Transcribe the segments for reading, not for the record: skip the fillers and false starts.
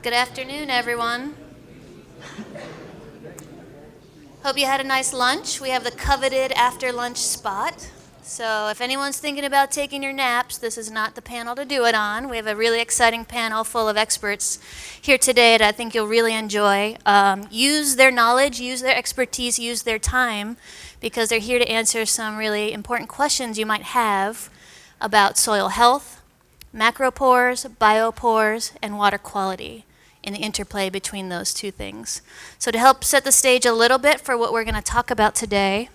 Good afternoon, everyone. Hope you had a nice lunch. We have the coveted after lunch spot. So if anyone's thinking about taking your naps, this is not the panel to do it on. We have a really exciting panel full of experts here today that I think you'll really enjoy. Use their knowledge, use their expertise, use their time, because they're here to answer some really important questions you might have about soil health, macropores, biopores, and water quality, and the interplay between those two things. So to help set the stage a little bit for what we're going to talk about today,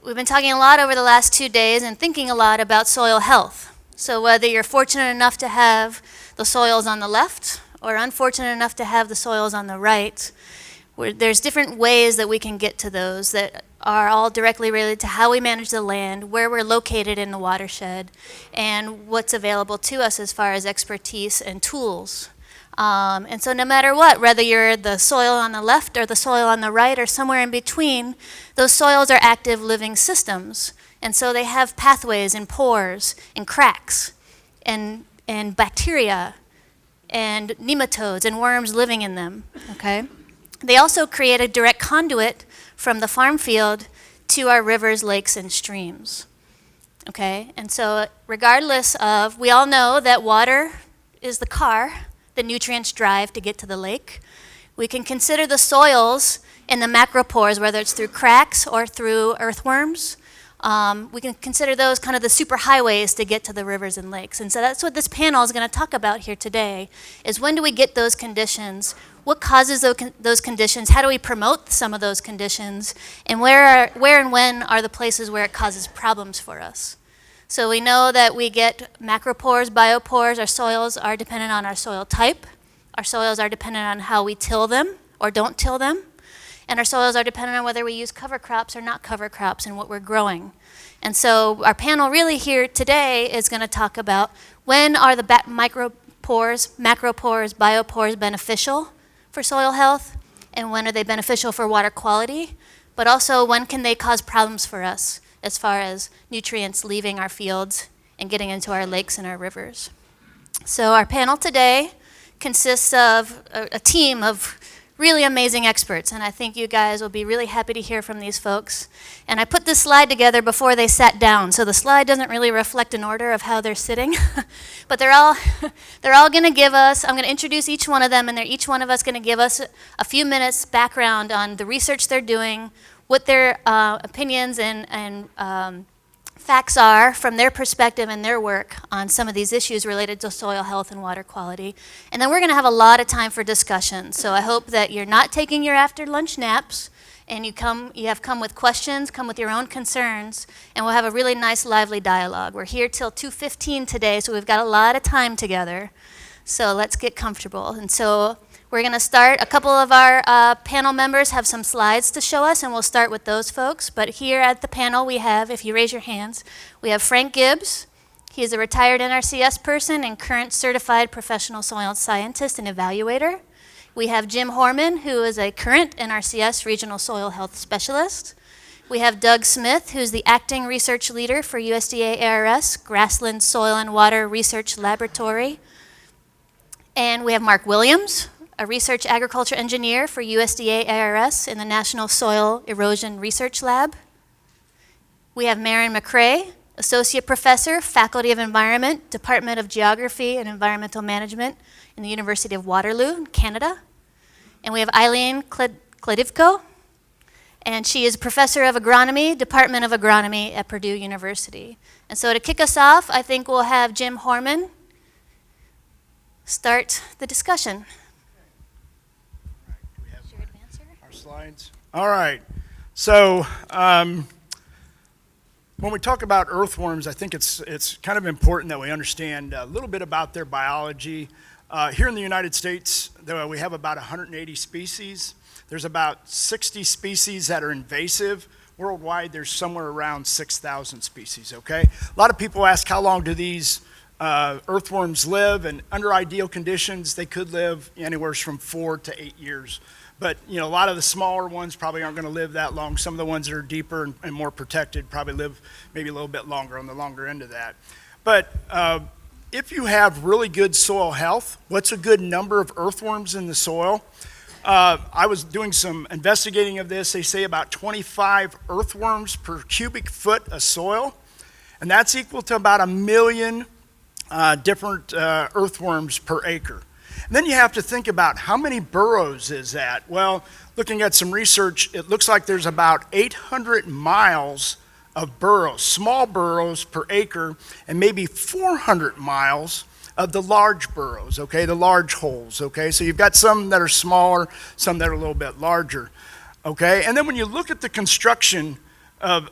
we've been talking a lot over the last 2 days and thinking a lot about soil health. So whether you're fortunate enough to have the soils on the left or unfortunate enough to have the soils on the right, there's different ways that we can get to those that are all directly related to how we manage the land, where we're located in the watershed, and what's available to us as far as expertise and tools. And so no matter what, whether you're the soil on the left or the soil on the right or somewhere in between, those soils are active living systems. And so they have pathways and pores and cracks and bacteria and nematodes and worms living in them, okay? They also create a direct conduit from the farm field to our rivers, lakes, and streams, okay? And so regardless of, we all know that water is the car the nutrients drive to get to the lake. We can consider the soils in the macropores, whether it's through cracks or through earthworms. We can consider those kind of the superhighways to get to the rivers and lakes. And so that's what this panel is going to talk about here today, is when do we get those conditions? What causes those conditions? How do we promote some of those conditions? And where and when are the places where it causes problems for us? So we know that we get macropores, biopores. Our soils are dependent on our soil type. Our soils are dependent on how we till them or don't till them. And our soils are dependent on whether we use cover crops or not cover crops and what we're growing. And so our panel really here today is going to talk about when are the micropores, macropores, biopores beneficial for soil health, and when are they beneficial for water quality, but also when can they cause problems for us as far as nutrients leaving our fields and getting into our lakes and our rivers. So our panel today consists of a team of really amazing experts, and I think you guys will be really happy to hear from these folks. And I put this slide together before they sat down, so the slide doesn't really reflect an order of how they're sitting, but they're all going to give us, I'm going to introduce each one of them, and each one of us going to give us a few minutes background on the research they're doing, what their opinions and facts are from their perspective and their work on some of these issues related to soil health and water quality. And then we're going to have a lot of time for discussion. So I hope that you're not taking your after lunch naps and you have come with questions, come with your own concerns, and we'll have a really nice lively dialogue. We're here till 2:15 today, so we've got a lot of time together. So let's get comfortable. And so we're going to start. A couple of our panel members have some slides to show us, and we'll start with those folks. But here at the panel we have, if you raise your hands, we have Frank Gibbs. He is a retired NRCS person and current certified professional soil scientist and evaluator. We have Jim Horman, who is a current NRCS regional soil health specialist. We have Doug Smith, who's the acting research leader for USDA-ARS, Grassland Soil and Water Research Laboratory. And we have Mark Williams, a research agriculture engineer for USDA-ARS in the National Soil Erosion Research Lab. We have Merrin Macrae, associate professor, Faculty of Environment, Department of Geography and Environmental Management in the University of Waterloo, Canada. And we have Eileen Kladivko, and she is professor of agronomy, Department of Agronomy at Purdue University. And so to kick us off, I think we'll have Jim Horman start the discussion. Slides. All right. So when we talk about earthworms, I think it's kind of important that we understand a little bit about their biology. Here in the United States, we have about 180 species. There's about 60 species that are invasive. Worldwide, there's somewhere around 6,000 species, okay? A lot of people ask how long do these earthworms live, and under ideal conditions, they could live anywhere from 4 to 8 years. But a lot of the smaller ones probably aren't going to live that long. Some of the ones that are deeper and more protected probably live maybe a little bit longer, on the longer end of that. But if you have really good soil health, what's a good number of earthworms in the soil? I was doing some investigating of this. They say about 25 earthworms per cubic foot of soil, and that's equal to about 1 million different earthworms per acre. And then you have to think about how many burrows is that? Well, looking at some research, it looks like there's about 800 miles of burrows, small burrows per acre, and maybe 400 miles of the large burrows, okay, the large holes, okay? So you've got some that are smaller, some that are a little bit larger, okay? And then when you look at the construction of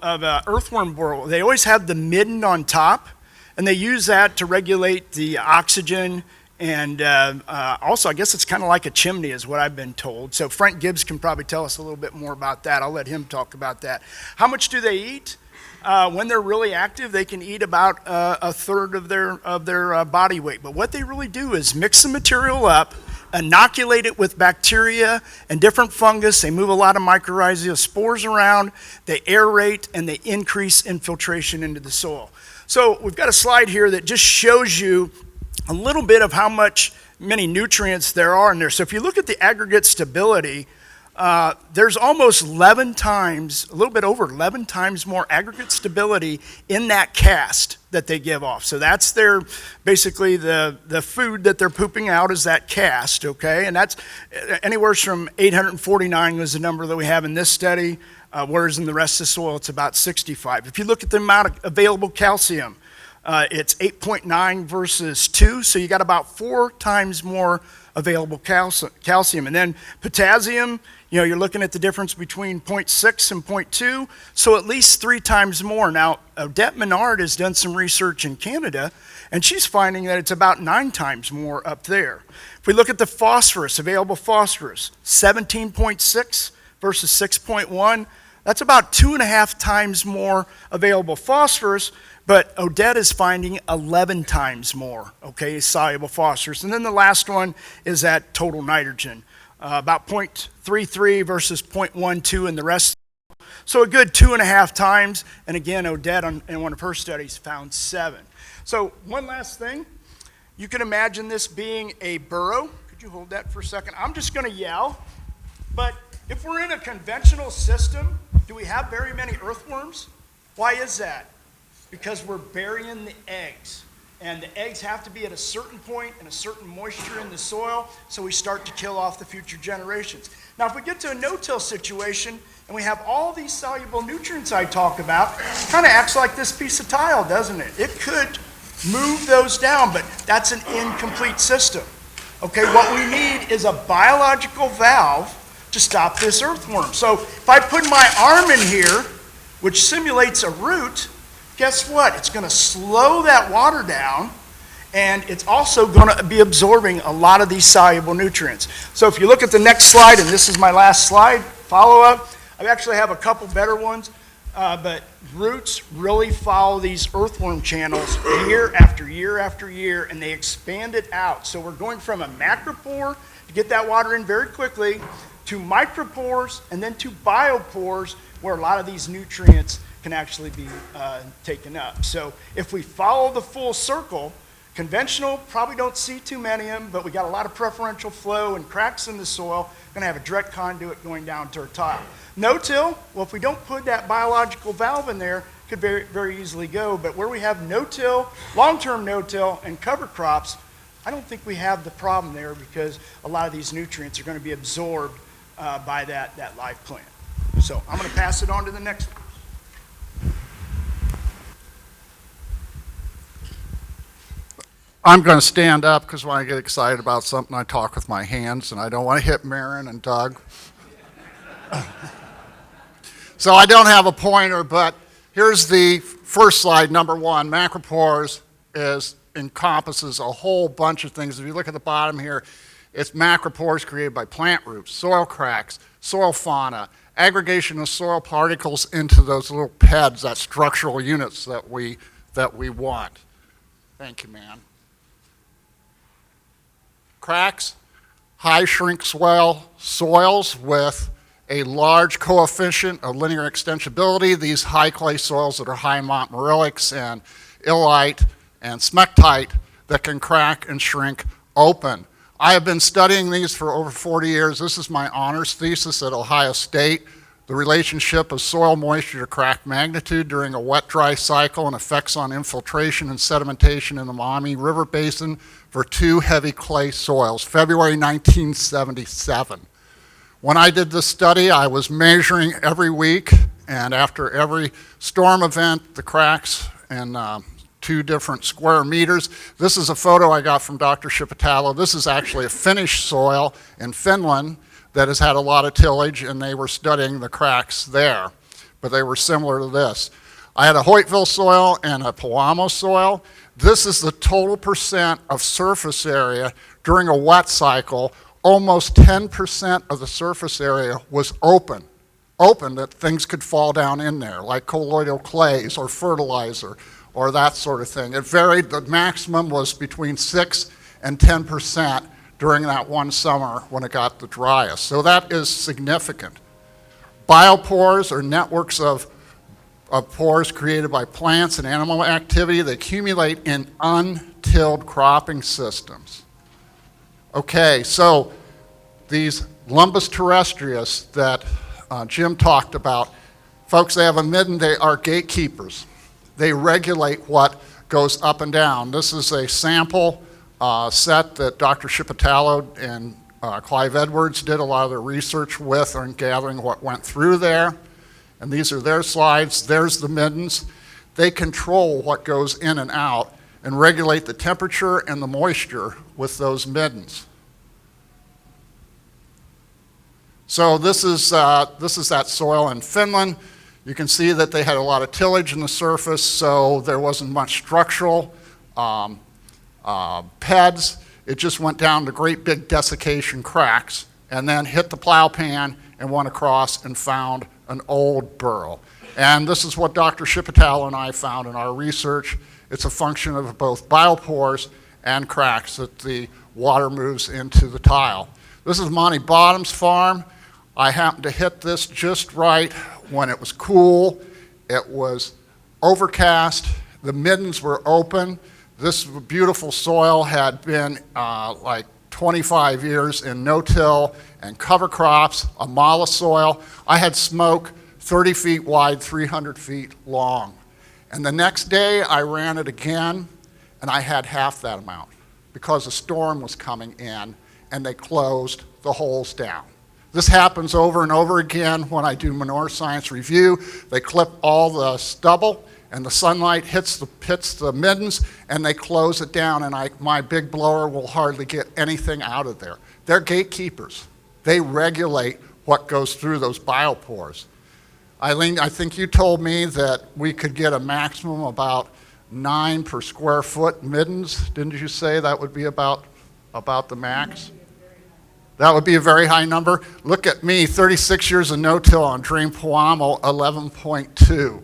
earthworm burrow, they always have the midden on top, and they use that to regulate the oxygen, and also I guess it's kind of like a chimney is what I've been told. So Frank Gibbs can probably tell us a little bit more about that. I'll let him talk about that. How much do they eat? When they're really active, they can eat about a third of their body weight. But what they really do is mix the material up, inoculate it with bacteria and different fungus. They move a lot of mycorrhizal spores around, they aerate, and they increase infiltration into the soil. So we've got a slide here that just shows you a little bit of many nutrients there are in there. So if you look at the aggregate stability, there's almost 11 times, a little bit over 11 times more aggregate stability in that cast that they give off. So that's basically the food that they're pooping out is that cast, okay? And that's anywhere from 849 was the number that we have in this study, whereas in the rest of the soil it's about 65. If you look at the amount of available calcium, it's 8.9 versus 2, so you got about 4 times more available calcium. And then potassium, you're looking at the difference between 0.6 and 0.2, so at least 3 times more. Now, Odette Menard has done some research in Canada, and she's finding that it's about 9 times more up there. If we look at the phosphorus, available phosphorus, 17.6 versus 6.1, that's about 2.5 times more available phosphorus, but Odette is finding 11 times more, okay, soluble phosphorus. And then the last one is that total nitrogen, about 0.33 versus 0.12 in the rest. So a good 2.5 times, and again, Odette in one of her studies found 7. So one last thing, you can imagine this being a burrow. Could you hold that for a second? I'm just gonna yell, but if we're in a conventional system, do we have very many earthworms? Why is that? Because we're burying the eggs. And the eggs have to be at a certain point and a certain moisture in the soil, so we start to kill off the future generations. Now, if we get to a no-till situation and we have all these soluble nutrients I talked about, it kind of acts like this piece of tile, doesn't it? It could move those down, but that's an incomplete system. Okay, what we need is a biological valve to stop this earthworm. So if I put my arm in here, which simulates a root, guess what? It's going to slow that water down, and it's also going to be absorbing a lot of these soluble nutrients. So if you look at the next slide, and this is my last slide, follow-up, I actually have a couple better ones, but roots really follow these earthworm channels year after year after year, and they expand it out. So we're going from a macropore to get that water in very quickly, to micropores, and then to biopores, where a lot of these nutrients can actually be taken up. So if we follow the full circle, conventional, probably don't see too many of them, but we got a lot of preferential flow and cracks in the soil, gonna have a direct conduit going down to our tile. No-till, well, if we don't put that biological valve in there, could very, very easily go, but where we have no-till, long-term no-till, and cover crops, I don't think we have the problem there because a lot of these nutrients are gonna be absorbed by that live plant. So I'm gonna pass it on to the next one. I'm going to stand up because when I get excited about something, I talk with my hands, and I don't want to hit Merrin and Doug. So I don't have a pointer, but here's the first slide, number 1. Macropores encompasses a whole bunch of things. If you look at the bottom here, it's macropores created by plant roots, soil cracks, soil fauna, aggregation of soil particles into those little PEDs, that structural units that we want. Thank you, man. Cracks, high shrink swell soils with a large coefficient of linear extensibility. These high clay soils that are high montmorillics and illite and smectite that can crack and shrink open. I have been studying these for over 40 years. This is my honors thesis at Ohio State. The relationship of soil moisture to crack magnitude during a wet-dry cycle and effects on infiltration and sedimentation in the Maumee River Basin for 2 heavy clay soils, February 1977. When I did this study, I was measuring every week, and after every storm event, the cracks in 2 different square meters. This is a photo I got from Dr. Shipitalo. This is actually a Finnish soil in Finland that has had a lot of tillage, and they were studying the cracks there, but they were similar to this. I had a Hoytville soil and a Pewamo soil. This is the total percent of surface area during a wet cycle. Almost 10% of the surface area was open that things could fall down in there, like colloidal clays or fertilizer or that sort of thing. It varied. The maximum was between 6 and 10% during that one summer when it got the driest. So that is significant. Biopores are networks of pores created by plants and animal activity that accumulate in untilled cropping systems. Okay, so these Lumbus terrestrius that Jim talked about, folks, they have a midden, they are gatekeepers. They regulate what goes up and down. This is a sample set that Dr. Shipitalo and Clive Edwards did a lot of their research with on gathering what went through there. And these are their slides. There's the middens. They control what goes in and out and regulate the temperature and the moisture with those middens. So this is that soil in Finland. You can see that they had a lot of tillage in the surface, so there wasn't much structural PEDs. It just went down to great big desiccation cracks and then hit the plow pan and went across and found an old burrow. And this is what Dr. Shipitalo and I found in our research. It's a function of both biopores and cracks that the water moves into the tile. This is Monty Bottom's farm. I happened to hit this just right when it was cool. It was overcast. The middens were open. This beautiful soil had been like 25 years in no-till and cover crops, a mala soil. I had smoke 30 feet wide, 300 feet long. And the next day I ran it again, and I had half that amount because a storm was coming in and they closed the holes down. This happens over and over again when I do manure science review. They clip all the stubble and the sunlight hits the middens and they close it down, and my big blower will hardly get anything out of there. They're gatekeepers. They regulate what goes through those biopores. Eileen, I think you told me that we could get a maximum about 9 per square foot middens. Didn't you say that would be about the max? That would be a very high number. Look at me, 36 years of no-till on Dream Pewamo, 11.2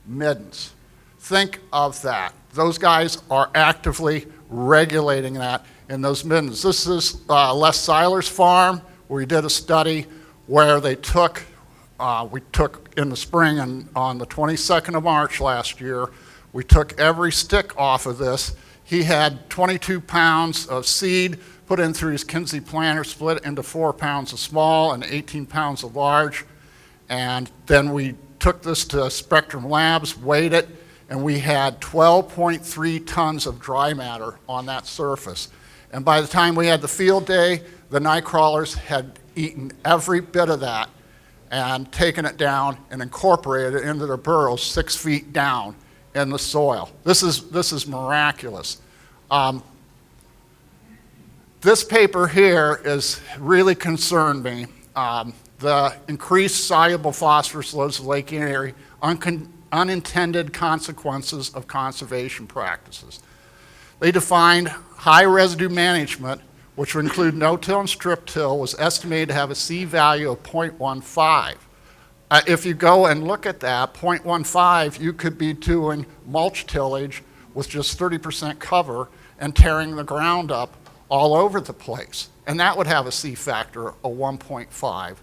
middens. Think of that. Those guys are actively regulating that in those middens. This is Les Seiler's farm, where we did a study where they took, we took in the spring, and on the 22nd of March last year, we took every stick off of this. He had 22 pounds of seed put in through his Kinsey planter, split into 4 pounds of small and 18 pounds of large. And then we took this to Spectrum Labs, weighed it, and we had 12.3 tons of dry matter on that surface. And by the time we had the field day, the night crawlers had eaten every bit of that and taken it down and incorporated it into their burrows 6 feet down in the soil. This is miraculous. This paper here is really concerned me. The increased soluble phosphorus loads of Lake Erie, unintended consequences of conservation practices. They defined high residue management, which would include no-till and strip-till, was estimated to have a C value of 0.15. If you go and look at that, 0.15, you could be doing mulch tillage with just 30% cover and tearing the ground up all over the place. And that would have a C factor of 1.5.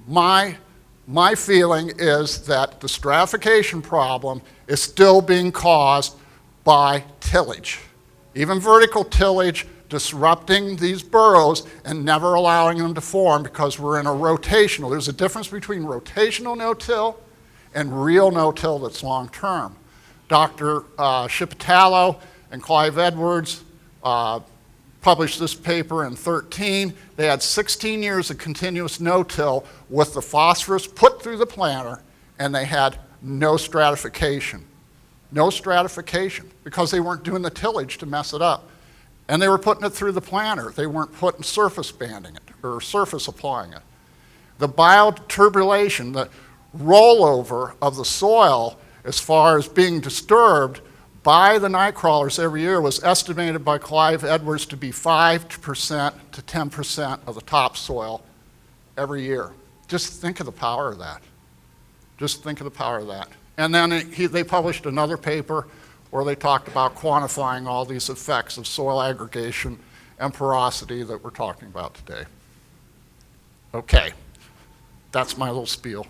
My feeling is that the stratification problem is still being caused by tillage. Even vertical tillage, disrupting these burrows and never allowing them to form because we're in a rotational. There's a difference between rotational no-till and real no-till that's long-term. Dr. Shipitalo and Clive Edwards published this paper in 13. They had 16 years of continuous no-till with the phosphorus put through the planter, and they had no stratification. No stratification, because they weren't doing the tillage to mess it up. And they were putting it through the planter. They weren't putting surface banding it, or surface applying it. The bioturbulation, the rollover of the soil as far as being disturbed by the night crawlers every year was estimated by Clive Edwards to be 5% to 10% of the topsoil every year. Just think of the power of that. Just think of the power of that. And then they published another paper where they talked about quantifying all these effects of soil aggregation and porosity that we're talking about today. Okay, that's my little spiel.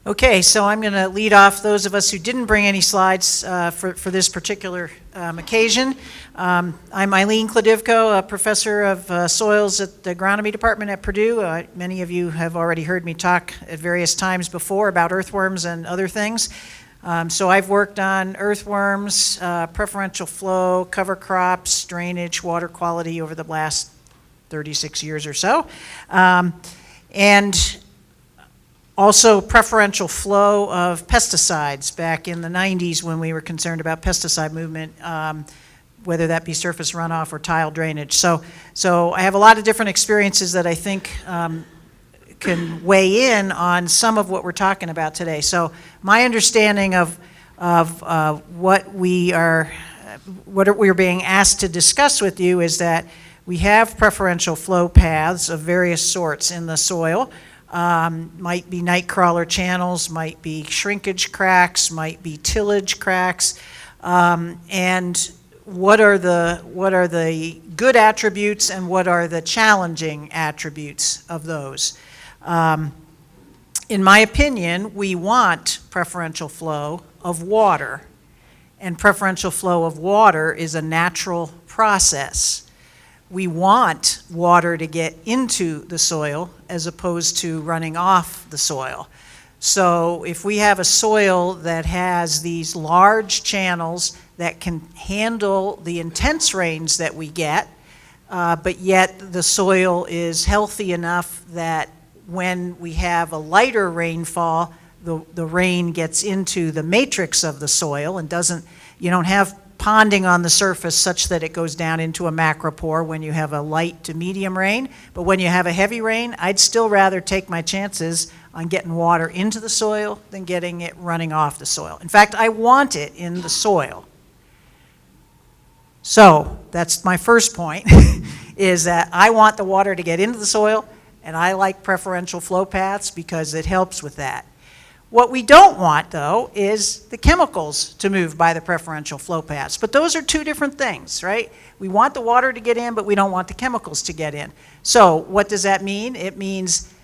Okay, so I'm going to lead off those of us who didn't bring any slides for this particular occasion. I'm Eileen Kladivko, a professor of soils at the agronomy department at Purdue. Many of you have already heard me talk at various times before about earthworms and other things. So I've worked on earthworms, preferential flow, cover crops, drainage, water quality over the last 36 years or so. And also preferential flow of pesticides back in the 90s when we were concerned about pesticide movement, whether that be surface runoff or tile drainage. So I have a lot of different experiences that I think can weigh in on some of what we're talking about today. So my understanding of what we're being asked to discuss with you is that we have preferential flow paths of various sorts in the soil. Might be night crawler channels, might be shrinkage cracks, might be tillage cracks, and what are the good attributes and what are the challenging attributes of those? In my opinion, we want preferential flow of water, and preferential flow of water is a natural process. We want water to get into the soil as opposed to running off the soil. So if we have a soil that has these large channels that can handle the intense rains that we get, but yet the soil is healthy enough that when we have a lighter rainfall, the rain gets into the matrix of the soil and you don't have ponding on the surface such that it goes down into a macropore when you have a light to medium rain. But when you have a heavy rain, I'd still rather take my chances on getting water into the soil than getting it running off the soil. In fact, I want it in the soil. So that's my first point, is that I want the water to get into the soil, and I like preferential flow paths because it helps with that. What we don't want, though, is the chemicals to move by the preferential flow paths. But those are two different things, right? We want the water to get in, but we don't want the chemicals to get in. So what does that mean? It means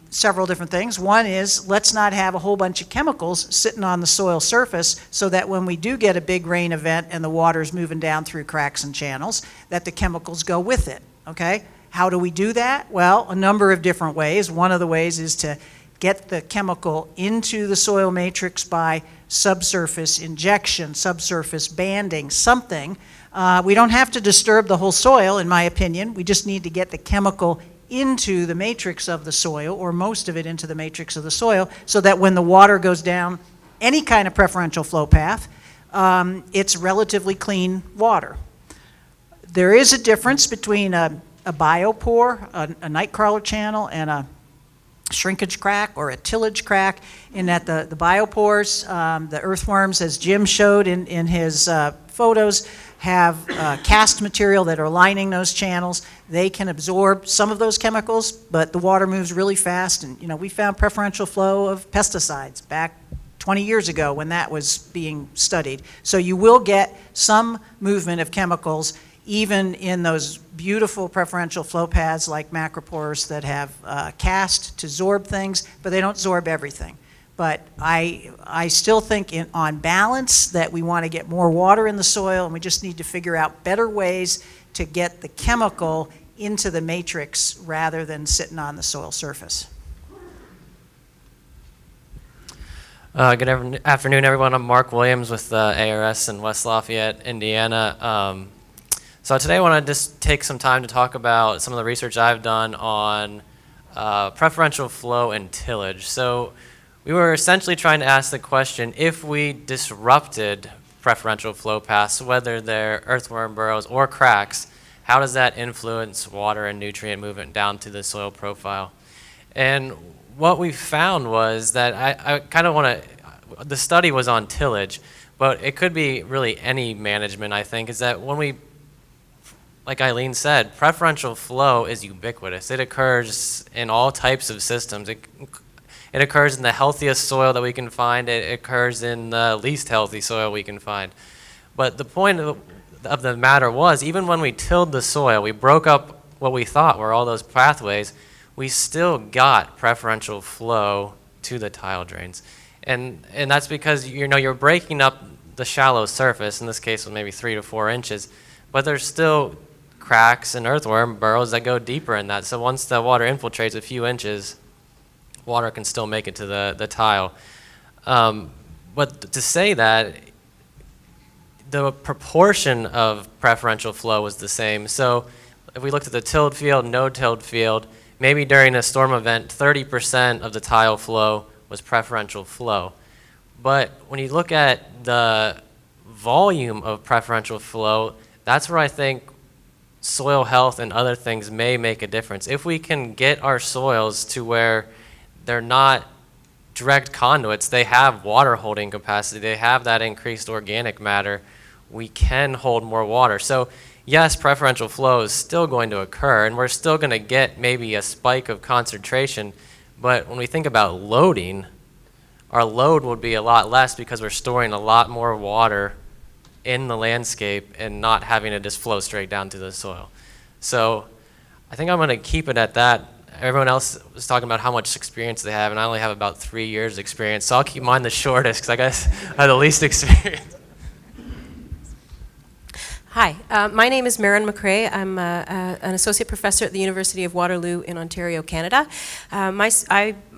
several different things. One is, let's not have a whole bunch of chemicals sitting on the soil surface so that when we do get a big rain event and the water's moving down through cracks and channels, that the chemicals go with it, okay? How do we do that? Well, a number of different ways. One of the ways is to get the chemical into the soil matrix by subsurface injection, subsurface banding, something. We don't have to disturb the whole soil, in my opinion. We just need to get the chemical into the matrix of the soil, or most of it into the matrix of the soil, so that when the water goes down any kind of preferential flow path, it's relatively clean water. There is a difference between a biopore, a night crawler channel, and a shrinkage crack or a tillage crack, in that the biopores, the earthworms, as Jim showed in his photos, have cast material that are lining those channels. They can absorb some of those chemicals, but the water moves really fast. And we found preferential flow of pesticides back 20 years ago when that was being studied. So you will get some movement of chemicals even in those beautiful preferential flow paths like macropores that have cast to absorb things, but they don't absorb everything. But I still think on balance that we want to get more water in the soil, and we just need to figure out better ways to get the chemical into the matrix rather than sitting on the soil surface. Good afternoon, everyone. I'm Mark Williams with ARS in West Lafayette, Indiana. So today I want to just take some time to talk about some of the research I've done on preferential flow and tillage. So we were essentially trying to ask the question, if we disrupted preferential flow paths, whether they're earthworm burrows or cracks, how does that influence water and nutrient movement down to the soil profile? And what we found was that I kind of want to, the study was on tillage, but it could be really any management, I think, is that when we, like Eileen said, preferential flow is ubiquitous. It occurs in all types of systems. It occurs in the healthiest soil that we can find. It occurs in the least healthy soil we can find. But the point of the matter was, even when we tilled the soil, we broke up what we thought were all those pathways, we still got preferential flow to the tile drains. And that's because you're breaking up the shallow surface, in this case with maybe 3 to 4 inches, but there's still cracks and earthworm burrows that go deeper in that. So once the water infiltrates a few inches, water can still make it to the tile. But to say that, the proportion of preferential flow was the same. So if we looked at the tilled field, no tilled field, maybe during a storm event, 30% of the tile flow was preferential flow. But when you look at the volume of preferential flow, that's where I think soil health and other things may make a difference. If we can get our soils to where they're not direct conduits, they have water holding capacity, they have that increased organic matter, we can hold more water. So yes, preferential flow is still going to occur, and we're still going to get maybe a spike of concentration, but when we think about loading, our load would be a lot less because we're storing a lot more water in the landscape and not having to just flow straight down to the soil. So I think I'm going to keep it at that. Everyone else was talking about how much experience they have, and I only have about 3 years experience, so I'll keep mine the shortest because I guess I have the least experience. Hi, my name is Merrin Macrae. I'm an associate professor at the University of Waterloo in Ontario, Canada.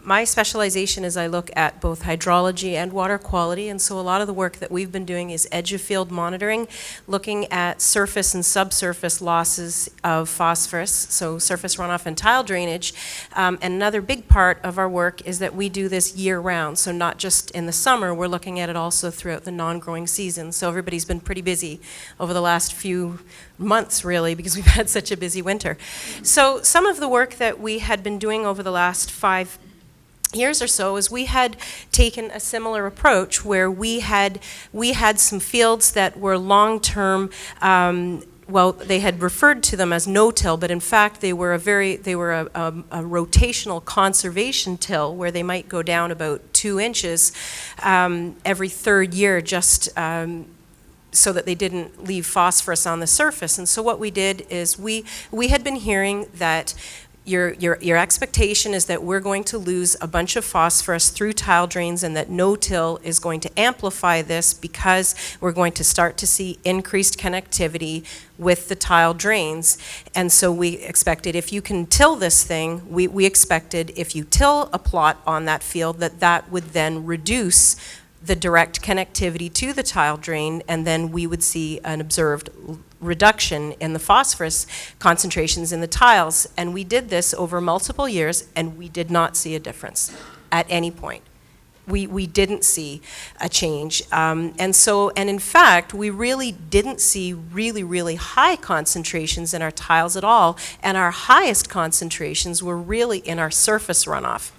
My specialization is I look at both hydrology and water quality, and so a lot of the work that we've been doing is edge of field monitoring, looking at surface and subsurface losses of phosphorus, so surface runoff and tile drainage. And another big part of our work is that we do this year-round, so not just in the summer, we're looking at it also throughout the non-growing season. So everybody's been pretty busy over the last few months, really, because we've had such a busy winter. So some of the work that we had been doing over the last 5 years or so is we had taken a similar approach where we had some fields that were long-term, well, they had referred to them as no-till, but in fact they were a rotational conservation till where they might go down about 2 inches every third year, just so that they didn't leave phosphorus on the surface. And so what we did is we had been hearing that your expectation is that we're going to lose a bunch of phosphorus through tile drains, and that no-till is going to amplify this because we're going to start to see increased connectivity with the tile drains. And so we expected, if you can till this thing, we expected if you till a plot on that field, that would then reduce the direct connectivity to the tile drain, and then we would see an observed reduction in the phosphorus concentrations in the tiles. And we did this over multiple years, and we did not see a difference at any point. We didn't see a change. And in fact, we really didn't see really high concentrations in our tiles at all, and our highest concentrations were really in our surface runoff.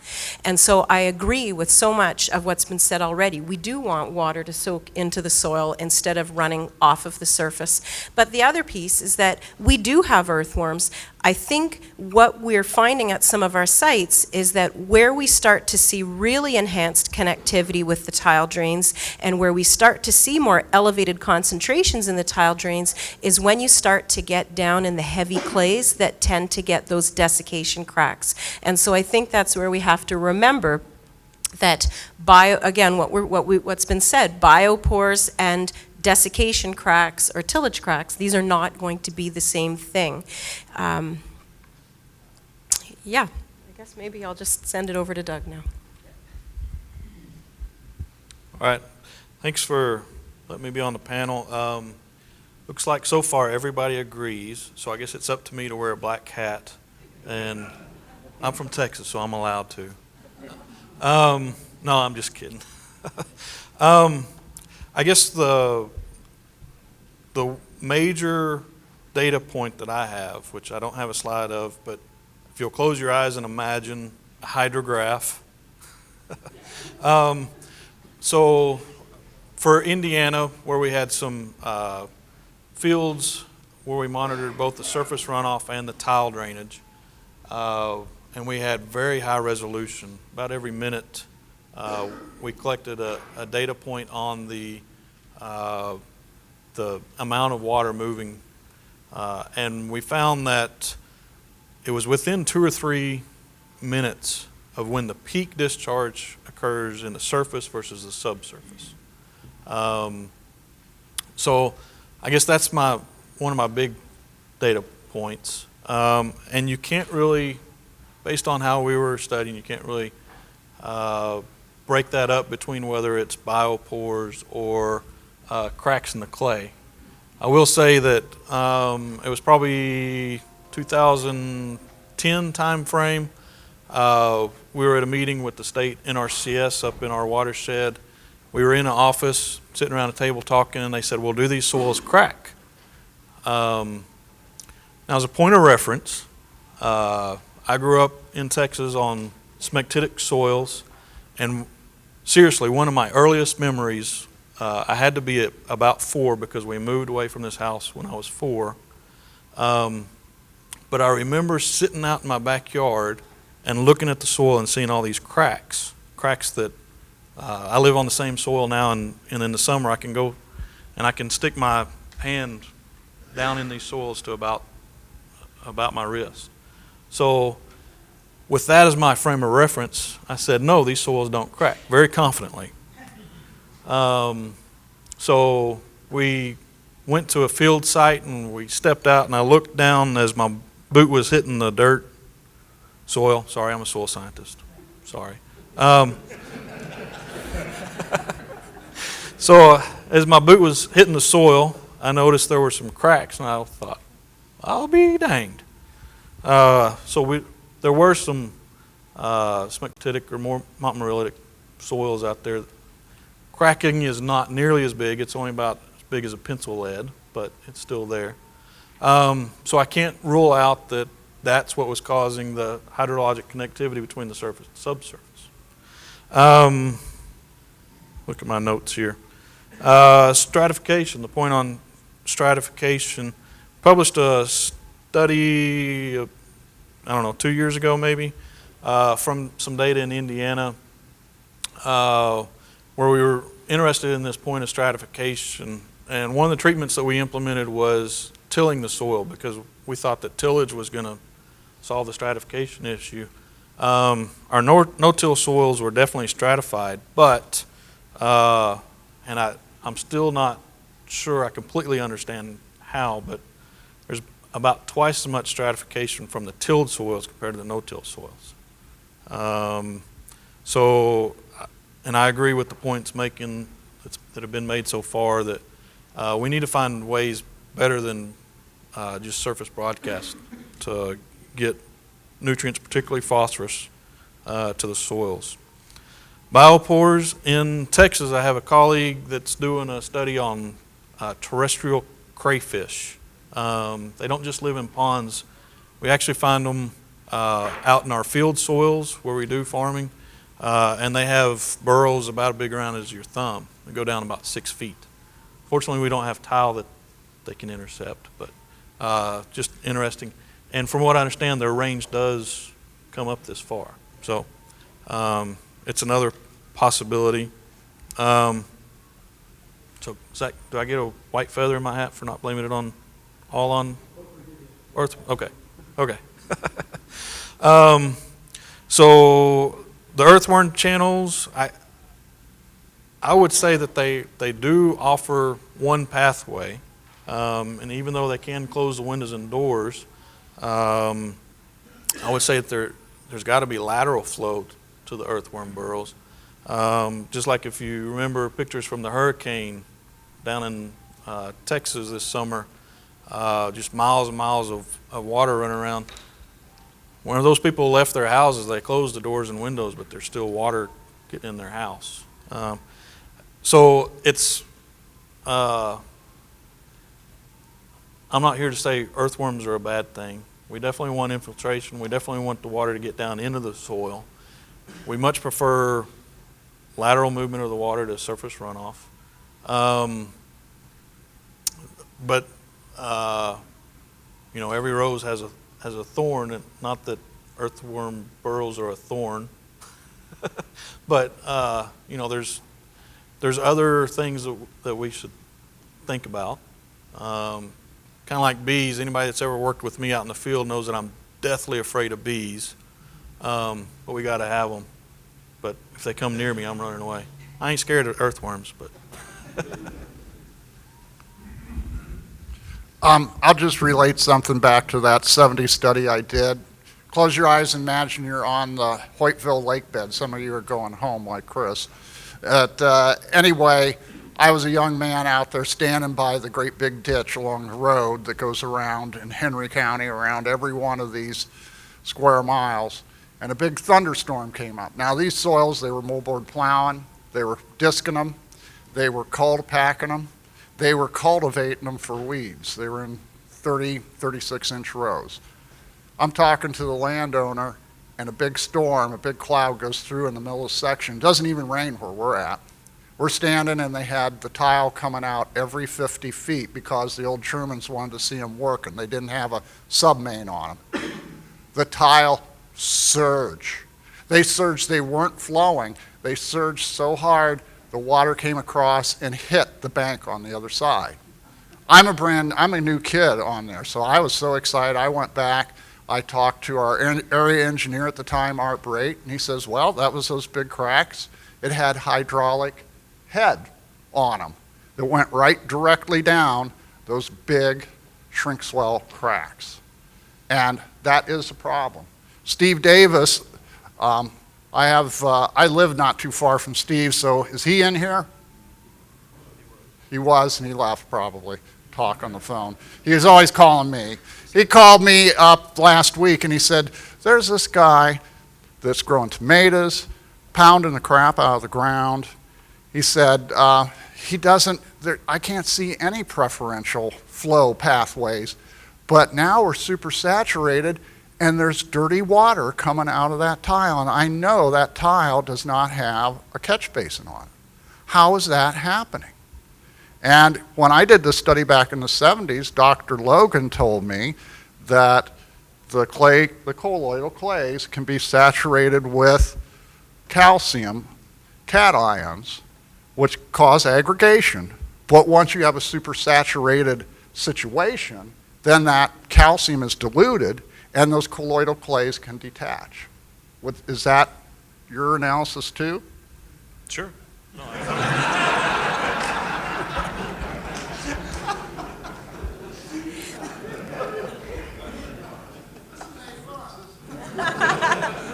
And so I agree with so much of what's been said already. We do want water to soak into the soil instead of running off of the surface. But the other piece is that we do have earthworms. I think what we're finding at some of our sites is that where we start to see really enhanced connectivity with the tile drains and where we start to see more elevated concentrations in the tile drains is when you start to get down in the heavy clays that tend to get those desiccation cracks. And so I think that's where we have to remember that what's been said, biopores and desiccation cracks or tillage cracks, these are not going to be the same thing. Yeah, I guess maybe I'll just send it over to Doug now. All right, thanks for letting me be on the panel. Looks like so far everybody agrees, so I guess it's up to me to wear a black hat, and I'm from Texas, so I'm allowed to. No, I'm just kidding. I guess the major data point that I have, which I don't have a slide of, but if you'll close your eyes and imagine a hydrograph. So for Indiana, where we had some fields where we monitored both the surface runoff and the tile drainage, and we had very high resolution. About every minute, we collected a data point on the amount of water moving, and we found that it was within 2 or 3 minutes of when the peak discharge occurs in the surface versus the subsurface. So I guess that's one of my big data points. And you can't really, based on how we were studying, you can't really break that up between whether it's biopores or cracks in the clay. I will say that it was probably 2010 time frame. We were at a meeting with the state NRCS up in our watershed. We were in an office sitting around a table talking, and they said, well, do these soils crack? Now, as a point of reference, I grew up in Texas on smectitic soils, and seriously, one of my earliest memories, I had to be at about 4 because we moved away from this house when I was 4. But I remember sitting out in my backyard and looking at the soil and seeing all these cracks that I live on the same soil now, and in the summer I can go and I can stick my hand down in these soils to about my wrist. So with that as my frame of reference, I said, no, these soils don't crack, very confidently. So we went to a field site and we stepped out, and I looked down as my boot was hitting the dirt, soil. Sorry, I'm a soil scientist. Sorry. So as my boot was hitting the soil, I noticed there were some cracks, and I thought, I'll be danged. So there were some smectitic or more montmorillitic soils out there. Cracking is not nearly as big. It's only about as big as a pencil lead, but it's still there. So I can't rule out that that's what was causing the hydrologic connectivity between the surface and subsurface. Look at my notes here. Stratification, the point on stratification. Published a study, I don't know, 2 years ago maybe, from some data in Indiana, where we were interested in this point of stratification. And one of the treatments that we implemented was tilling the soil, because we thought that tillage was going to solve the stratification issue. Our no-till soils were definitely stratified, but, and I'm still not sure I completely understand how, but there's about twice as much stratification from the tilled soils compared to the no-till soils. So, and I agree with the points that have been made so far that we need to find ways better than just surface broadcast to get nutrients, particularly phosphorus, to the soils. Biopores in Texas, I have a colleague that's doing a study on terrestrial crayfish. They don't just live in ponds. We actually find them out in our field soils where we do farming, and they have burrows about as big around as your thumb. They go down about 6 feet. Fortunately, we don't have tile that they can intercept, but just interesting. And from what I understand, their range does come up this far. So it's another possibility. So Zach, do I get a white feather in my hat for not blaming it all on Earth? Okay. So The earthworm channels, I would say that they do offer one pathway, and even though they can close the windows and doors, I would say that there's got to be lateral flow to the earthworm burrows. Just like if you remember pictures from the hurricane down in Texas this summer, just miles and miles of water running around. When those people left their houses, they closed the doors and windows, but there's still water getting in their house. So it's, I'm not here to say earthworms are a bad thing. We definitely want infiltration. We definitely want the water to get down into the soil. We much prefer lateral movement of the water to surface runoff. But you know, every rose has a thorn, and not that earthworm burrows are a thorn, but you know, there's other things that we should think about. Kind of like bees. Anybody that's ever worked with me out in the field knows that I'm deathly afraid of bees, but we got to have them. But if they come near me, I'm running away. I ain't scared of earthworms, but. I'll just relate something back to that 70 study I did. Close your eyes and imagine you're on the Hoytville lake bed. Some of you are going home like Chris. Anyway, I was a young man out there standing by the great big ditch along the road that goes around in Henry County, around every one of these square miles, and a big thunderstorm came up. Now these soils, they were moldboard plowing, they were disking them, they were packing them, they were cultivating them for weeds. They were in 30, 36-inch rows. I'm talking to the landowner, and a big storm, a big cloud goes through in the middle of the section. It doesn't even rain where we're at. We're standing, and they had the tile coming out every 50 feet because the old Shermans wanted to see them working. They didn't have a sub-main on them. The tile surged. They surged. They weren't flowing. They surged so hard the water came across and hit the bank on the other side. I'm a new kid on there, so I was so excited. I went back. I talked to our area engineer at the time, Art Brate, and he says, well, that was those big cracks. It had hydraulic head on them that went right directly down those big shrink swell cracks. And that is a problem. Steve Davis, I live not too far from Steve, so is he in here? He was, and he left probably, talk on the phone. He was always calling me. He called me up last week and he said, there's this guy that's growing tomatoes, pounding the crap out of the ground. He said, I can't see any preferential flow pathways, but now we're super saturated and there's dirty water coming out of that tile, and I know that tile does not have a catch basin on it. How is that happening? And when I did this study back in the 70s, Dr. Logan told me that the colloidal clays can be saturated with calcium cations, which cause aggregation. But once you have a supersaturated situation, then that calcium is diluted and those colloidal clays can detach. Is that your analysis too? Sure. No,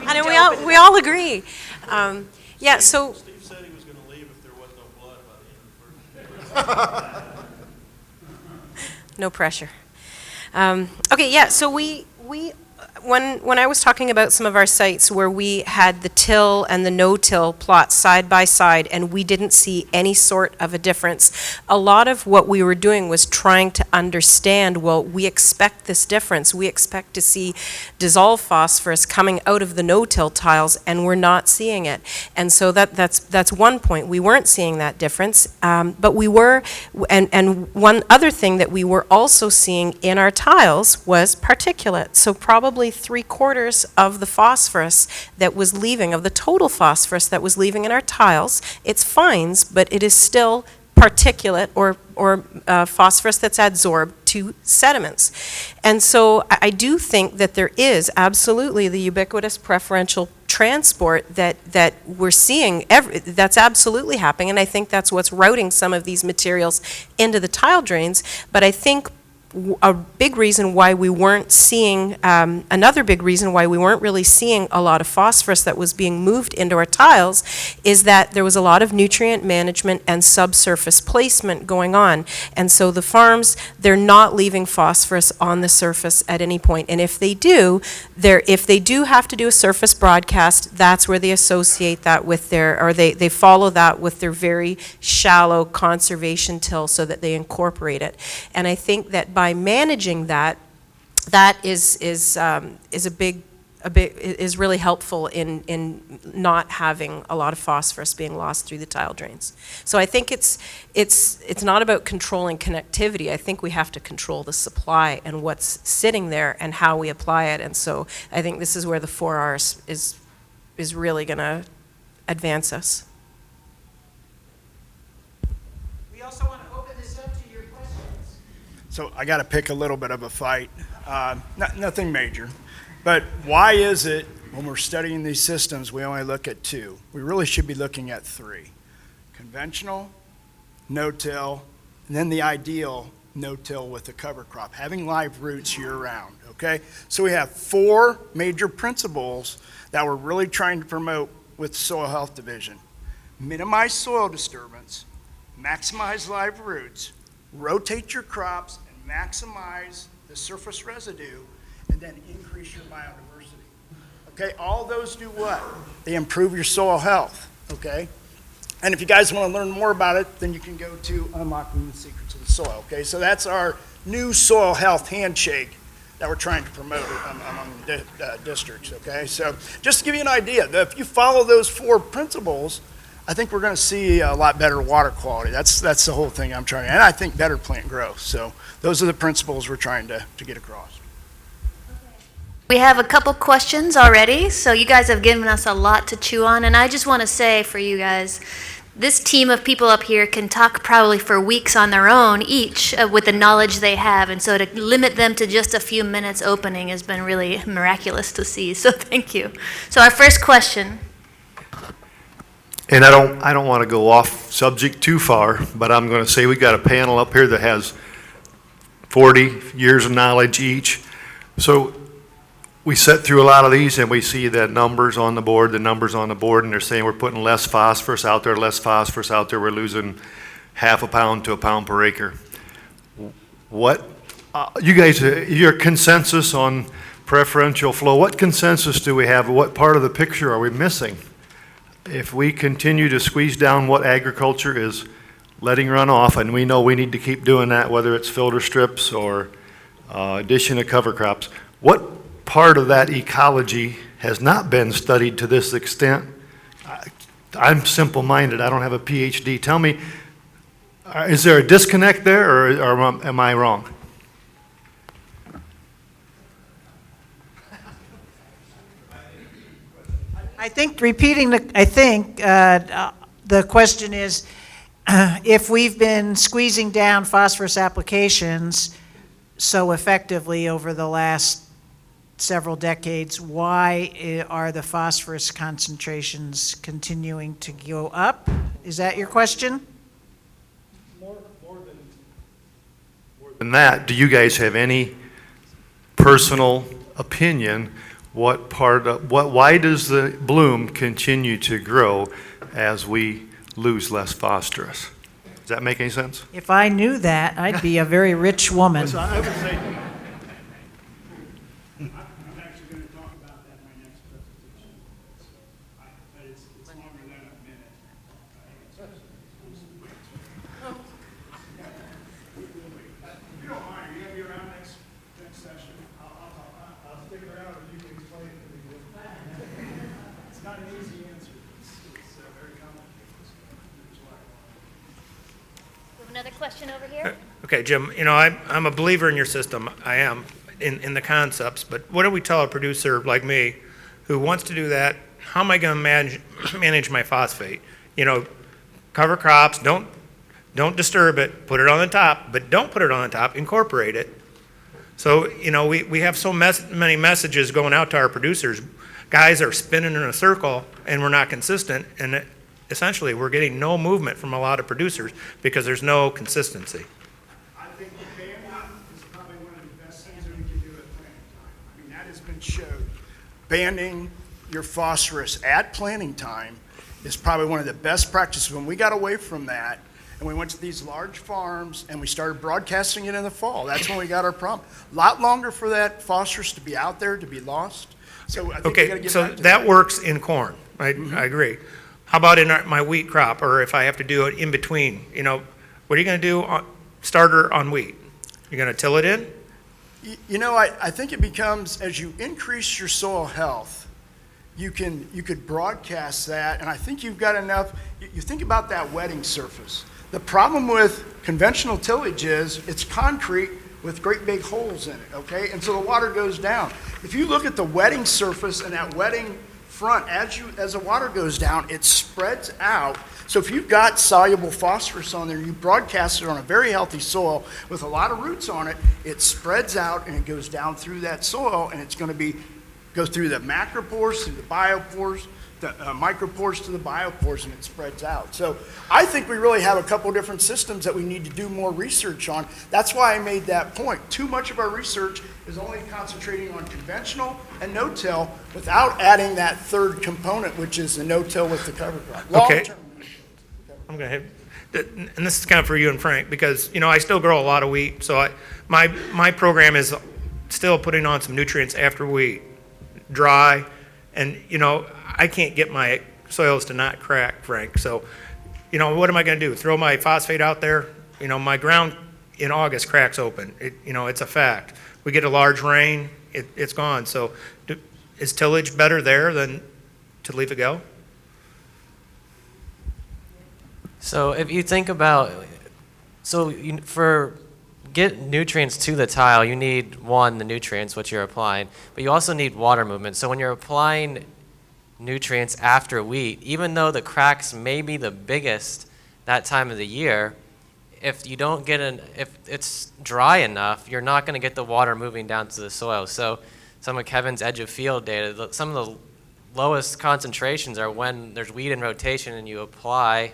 I know we all agree. Yeah, so. Steve said he was going to leave if there was no blood by the end of the first. No pressure. Okay, yeah, so when I was talking about some of our sites where we had the till and the no-till plots side by side and we didn't see any sort of a difference, a lot of what we were doing was trying to understand, well, we expect this difference. We expect to see dissolved phosphorus coming out of the no-till tiles, and we're not seeing it. And so that's one point. We weren't seeing that difference, but we were, and one other thing that we were also seeing in our tiles was particulate. So probably 3/4 of the phosphorus that was leaving, of the total phosphorus that was leaving in our tiles, it's fines, but it is still particulate or phosphorus that's adsorbed to sediments. And so I do think that there is absolutely the ubiquitous preferential transport that we're seeing, that's absolutely happening, and I think that's what's routing some of these materials into the tile drains. But I think a big reason why we weren't seeing, another big reason why we weren't really seeing a lot of phosphorus that was being moved into our tiles is that there was a lot of nutrient management and subsurface placement going on. And so the farms, they're not leaving phosphorus on the surface at any point. And if they do, if they do have to do a surface broadcast, that's where they associate that with their, or they follow that with their very shallow conservation till so that they incorporate it. And I think that by managing that, that is really helpful in not having a lot of phosphorus being lost through the tile drains. So I think it's not about controlling connectivity. I think we have to control the supply and what's sitting there and how we apply it. And so I think this is where the 4Rs is really going to advance us. We also want to open this up to your questions. So I got to pick a little bit of a fight. Nothing major. But why is it when we're studying these systems, we only look at two? We really should be looking at three. Conventional, no-till, and then the ideal no-till with the cover crop, having live roots year-round, okay? So we have four major principles that we're really trying to promote with Soil Health Division. Minimize soil disturbance, maximize live roots, rotate your crops, and maximize the surface residue, and then increase your biodiversity. Okay, all those do what? They improve your soil health, okay? And if you guys want to learn more about it, then you can go to Unlocking the Secrets of the Soil, okay? So that's our new soil health handshake that we're trying to promote among the districts, okay? So just to give you an idea, if you follow those four principles, I think we're going to see a lot better water quality. That's the whole thing I'm trying, and I think better plant growth. So those are the principles we're trying to get across. We have a couple questions already, so you guys have given us a lot to chew on, and I just want to say for you guys, this team of people up here can talk probably for weeks on their own each with the knowledge they have, and so to limit them to just a few minutes opening has been really miraculous to see, so thank you. So our first question. And I don't want to go off subject too far, but I'm going to say we got a panel up here that has 40 years of knowledge each. So we set through a lot of these and we see the numbers on the board, and they're saying we're putting less phosphorus out there, we're losing half a pound to a pound per acre. What, you guys, your consensus on preferential flow, what consensus do we have? What part of the picture are we missing? If we continue to squeeze down what agriculture is letting run off, and we know we need to keep doing that, whether it's filter strips or addition of cover crops, what part of that ecology has not been studied to this extent? I'm simple-minded. I don't have a PhD. Tell me, is there a disconnect there, or am I wrong? I think the question is, if we've been squeezing down phosphorus applications so effectively over the last several decades, why are the phosphorus concentrations continuing to go up? Is that your question? More than that, do you guys have any personal opinion? Why does the bloom continue to grow as we lose less phosphorus? Does that make any sense? If I knew that, I'd be a very rich woman. So I would say, I'm actually going to talk about that in my next presentation. But it's longer than a minute. If you don't mind, are you going to be around next session? I'll stick around if you can explain it to me. It's not an easy answer. It's very complicated. Another question over here? Okay, Jim, I'm a believer in your system. I am in the concepts, but what do we tell a producer like me who wants to do that? How am I going to manage my phosphate? Cover crops, don't don't disturb it, put it on the top, but don't put it on the top, incorporate it. So, we have so many messages going out to our producers. Guys are spinning in a circle and we're not consistent, and essentially we're getting no movement from a lot of producers because there's no consistency. I think the banding is probably one of the best things that we can do at planting time. I mean, that has been showed. Banding your phosphorus at planting time is probably one of the best practices. When we got away from that and we went to these large farms and we started broadcasting it in the fall, that's when we got our problem. A lot longer for that phosphorus to be out there, to be lost. So I think we gotta Okay, get so back to that works in corn, I agree. How about in my wheat crop, or if I have to do it in between? What are you gonna do starter on wheat? You're gonna till it in? I think it becomes, as you increase your soil health, you could broadcast that, and I think you've got enough. You think about that wetting surface. The problem with conventional tillage is it's concrete with great big holes in it, okay? And so the water goes down. If you look at the wetting surface and that wetting front, as the water goes down, it spreads out. So if you've got soluble phosphorus on there, you broadcast it on a very healthy soil with a lot of roots on it, it spreads out and it goes down through that soil, and it's going to go through the macropores, through the biopores, the micropores to the biopores, and it spreads out. So I think we really have a couple different systems that we need to do more research on. That's why I made that point. Too much of our research is only concentrating on conventional and no-till without adding that third component, which is the no-till with the cover crop. Okay. Long-term. I'm gonna hit, and this is kind of for you and Frank, because, I still grow a lot of wheat, so my program is still putting on some nutrients after wheat, dry, and, I can't get my soils to not crack, Frank, so, what am I gonna do? Throw my phosphate out there? My ground in August cracks open. It's a fact. We get a large rain, it's gone. So is tillage better there than to leave it go? So if you think about, for get nutrients to the tile, you need, one, the nutrients, which you're applying, but you also need water movement. So when you're applying nutrients after wheat, even though the cracks may be the biggest that time of the year, if you don't get if it's dry enough, you're not going to get the water moving down to the soil. So some of Kevin's edge of field data, some of the lowest concentrations are when there's wheat in rotation and you apply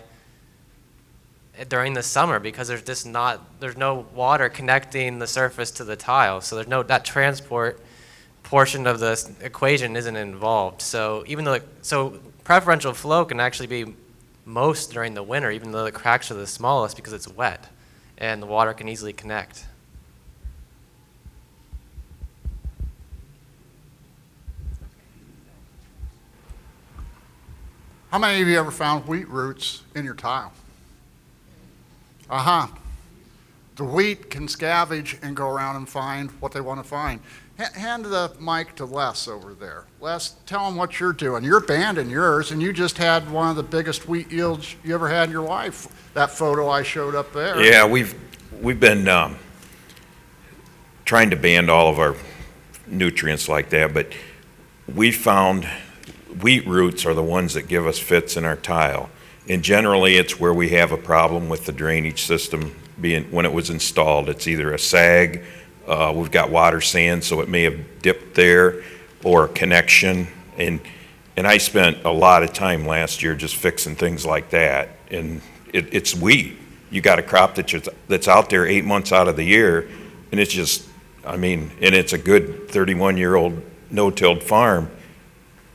during the summer, because there's no water connecting the surface to the tile. So that transport portion of the equation isn't involved. So preferential flow can actually be most during the winter, even though the cracks are the smallest, because it's wet and the water can easily connect. How many of you ever found wheat roots in your tile? The wheat can scavenge and go around and find what they want to find. Hand the mic to Les over there. Les, tell them what you're doing. You're banding yours, and you just had one of the biggest wheat yields you ever had in your life. That photo I showed up there. Yeah, we've been trying to band all of our nutrients like that, but we found wheat roots are the ones that give us fits in our tile. And generally, it's where we have a problem with the drainage system when it was installed. It's either a sag, we've got water sand, so it may have dipped there, or a connection. And I spent a lot of time last year just fixing things like that. And it's wheat. You got a crop that's out there 8 months out of the year, and it's just, and it's a good 31-year-old no-tilled farm,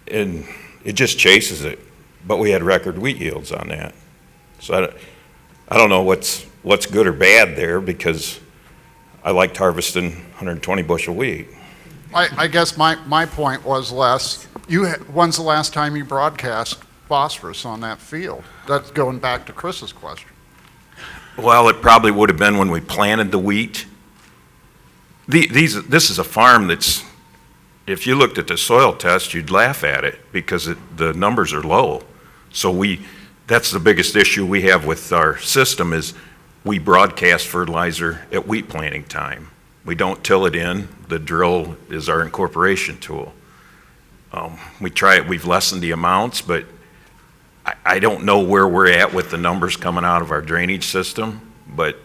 and it just chases it. But we had record wheat yields on that. So I don't know what's good or bad there, because I liked harvesting 120 bushel wheat. I guess my point was, Les, when's the last time you broadcast phosphorus on that field? That's going back to Chris's question. Well, it probably would have been when we planted the wheat. This is a farm that's, if you looked at the soil test, you'd laugh at it, because the numbers are low. So that's the biggest issue we have with our system, is we broadcast fertilizer at wheat planting time. We don't till it in. The drill is our incorporation tool. We try it. We've lessened the amounts, but I don't know where we're at with the numbers coming out of our drainage system, but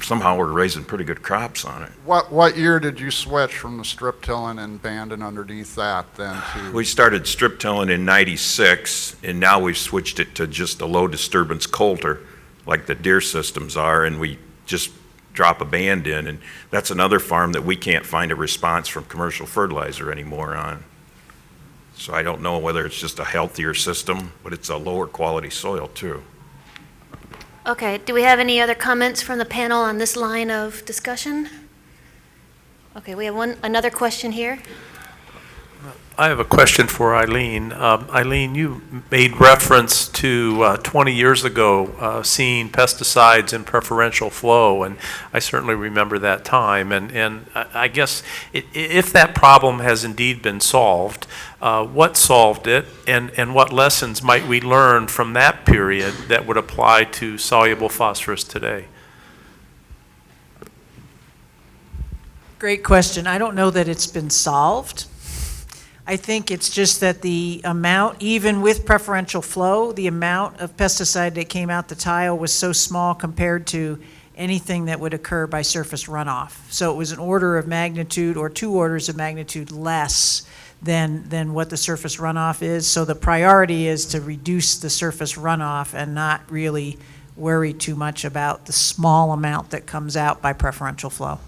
somehow we're raising pretty good crops on it. What year did you switch from the strip tilling and banding underneath that then to? We started strip tilling in '96, and now we've switched it to just a low disturbance coulter, like the deer systems are, and we just drop a band in, and that's another farm that we can't find a response from commercial fertilizer anymore on. So I don't know whether it's just a healthier system, but it's a lower quality soil too. Okay, do we have any other comments from the panel on this line of discussion? Okay, we have another question here. I have a question for Eileen. Eileen, you made reference to 20 years ago seeing pesticides in preferential flow, and I certainly remember that time. And I guess if that problem has indeed been solved, what solved it, and what lessons might we learn from that period that would apply to soluble phosphorus today? Great question. I don't know that it's been solved. I think it's just that the amount, even with preferential flow, the amount of pesticide that came out the tile was so small compared to anything that would occur by surface runoff. So it was an order of magnitude or 2 orders of magnitude less than what the surface runoff is. So the priority is to reduce the surface runoff and not really worry too much about the small amount that comes out by preferential flow.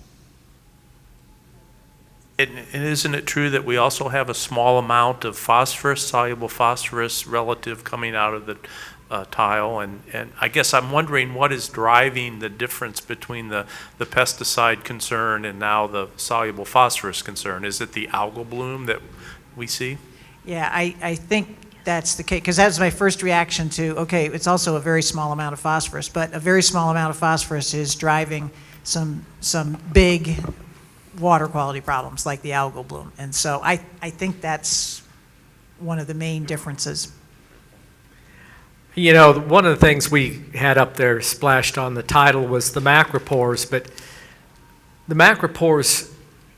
And isn't it true that we also have a small amount of phosphorus, soluble phosphorus relative coming out of the tile? And I guess I'm wondering what is driving the difference between the pesticide concern and now the soluble phosphorus concern? Is it the algal bloom that we see? Yeah, I think that's the case, because that was my first reaction to, okay, it's also a very small amount of phosphorus, but a very small amount of phosphorus is driving some big water quality problems like the algal bloom. And so I think that's one of the main differences. You know, one of the things we had up there splashed on the title was the macropores, but the macropores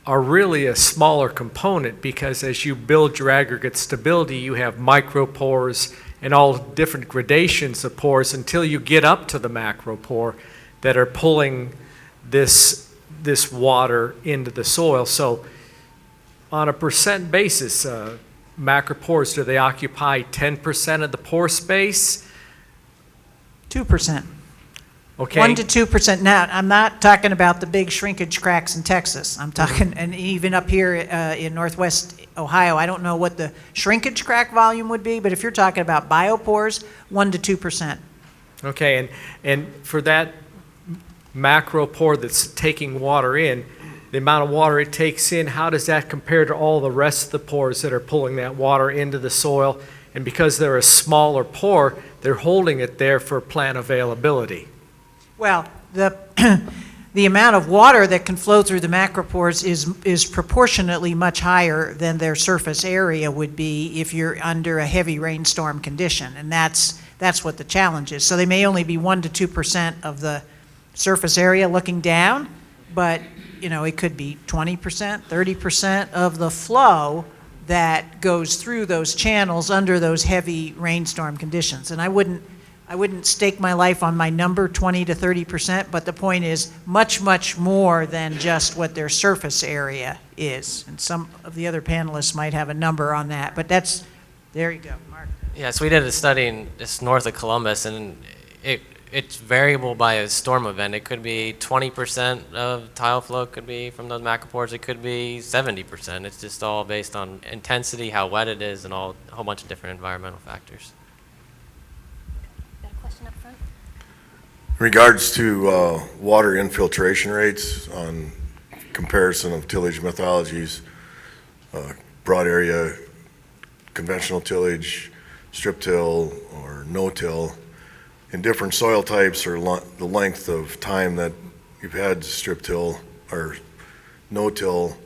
are really a smaller component because as you build your aggregate stability, you have micropores and all different gradations of pores until you get up to the macropore that are pulling this water into the soil. So on a percent basis, macropores, do they occupy 10% of the pore space? 2%. Okay. 1 to 2%. Now, I'm not talking about the big shrinkage cracks in Texas. I'm talking, and even up here in Northwest Ohio, I don't know what the shrinkage crack volume would be, but if you're talking about biopores, 1 to 2%. Okay, and for that macropore that's taking water in, the amount of water it takes in, how does that compare to all the rest of the pores that are pulling that water into the soil? And because they're a smaller pore, they're holding it there for plant availability. Well, the amount of water that can flow through the macropores is proportionately much higher than their surface area would be if you're under a heavy rainstorm condition, and that's what the challenge is. So they may only be 1 to 2% of the surface area looking down, but you know, it could be 20%, 30% of the flow that goes through those channels under those heavy rainstorm conditions. And I wouldn't stake my life on my number, 20 to 30%, but the point is much, much more than just what their surface area is. And some of the other panelists might have a number on that, but there you go, Mark. Yeah, so we did a study in just north of Columbus, and it's variable by a storm event. It could be 20% of tile flow could be from those macropores. It could be 70%. It's just all based on intensity, how wet it is, and a whole bunch of different environmental factors. Got a question up front? In regards to water infiltration rates on comparison of tillage methodologies, broad area, conventional tillage, strip till, or no-till, in different soil types or the length of time that you've had strip till or no-till,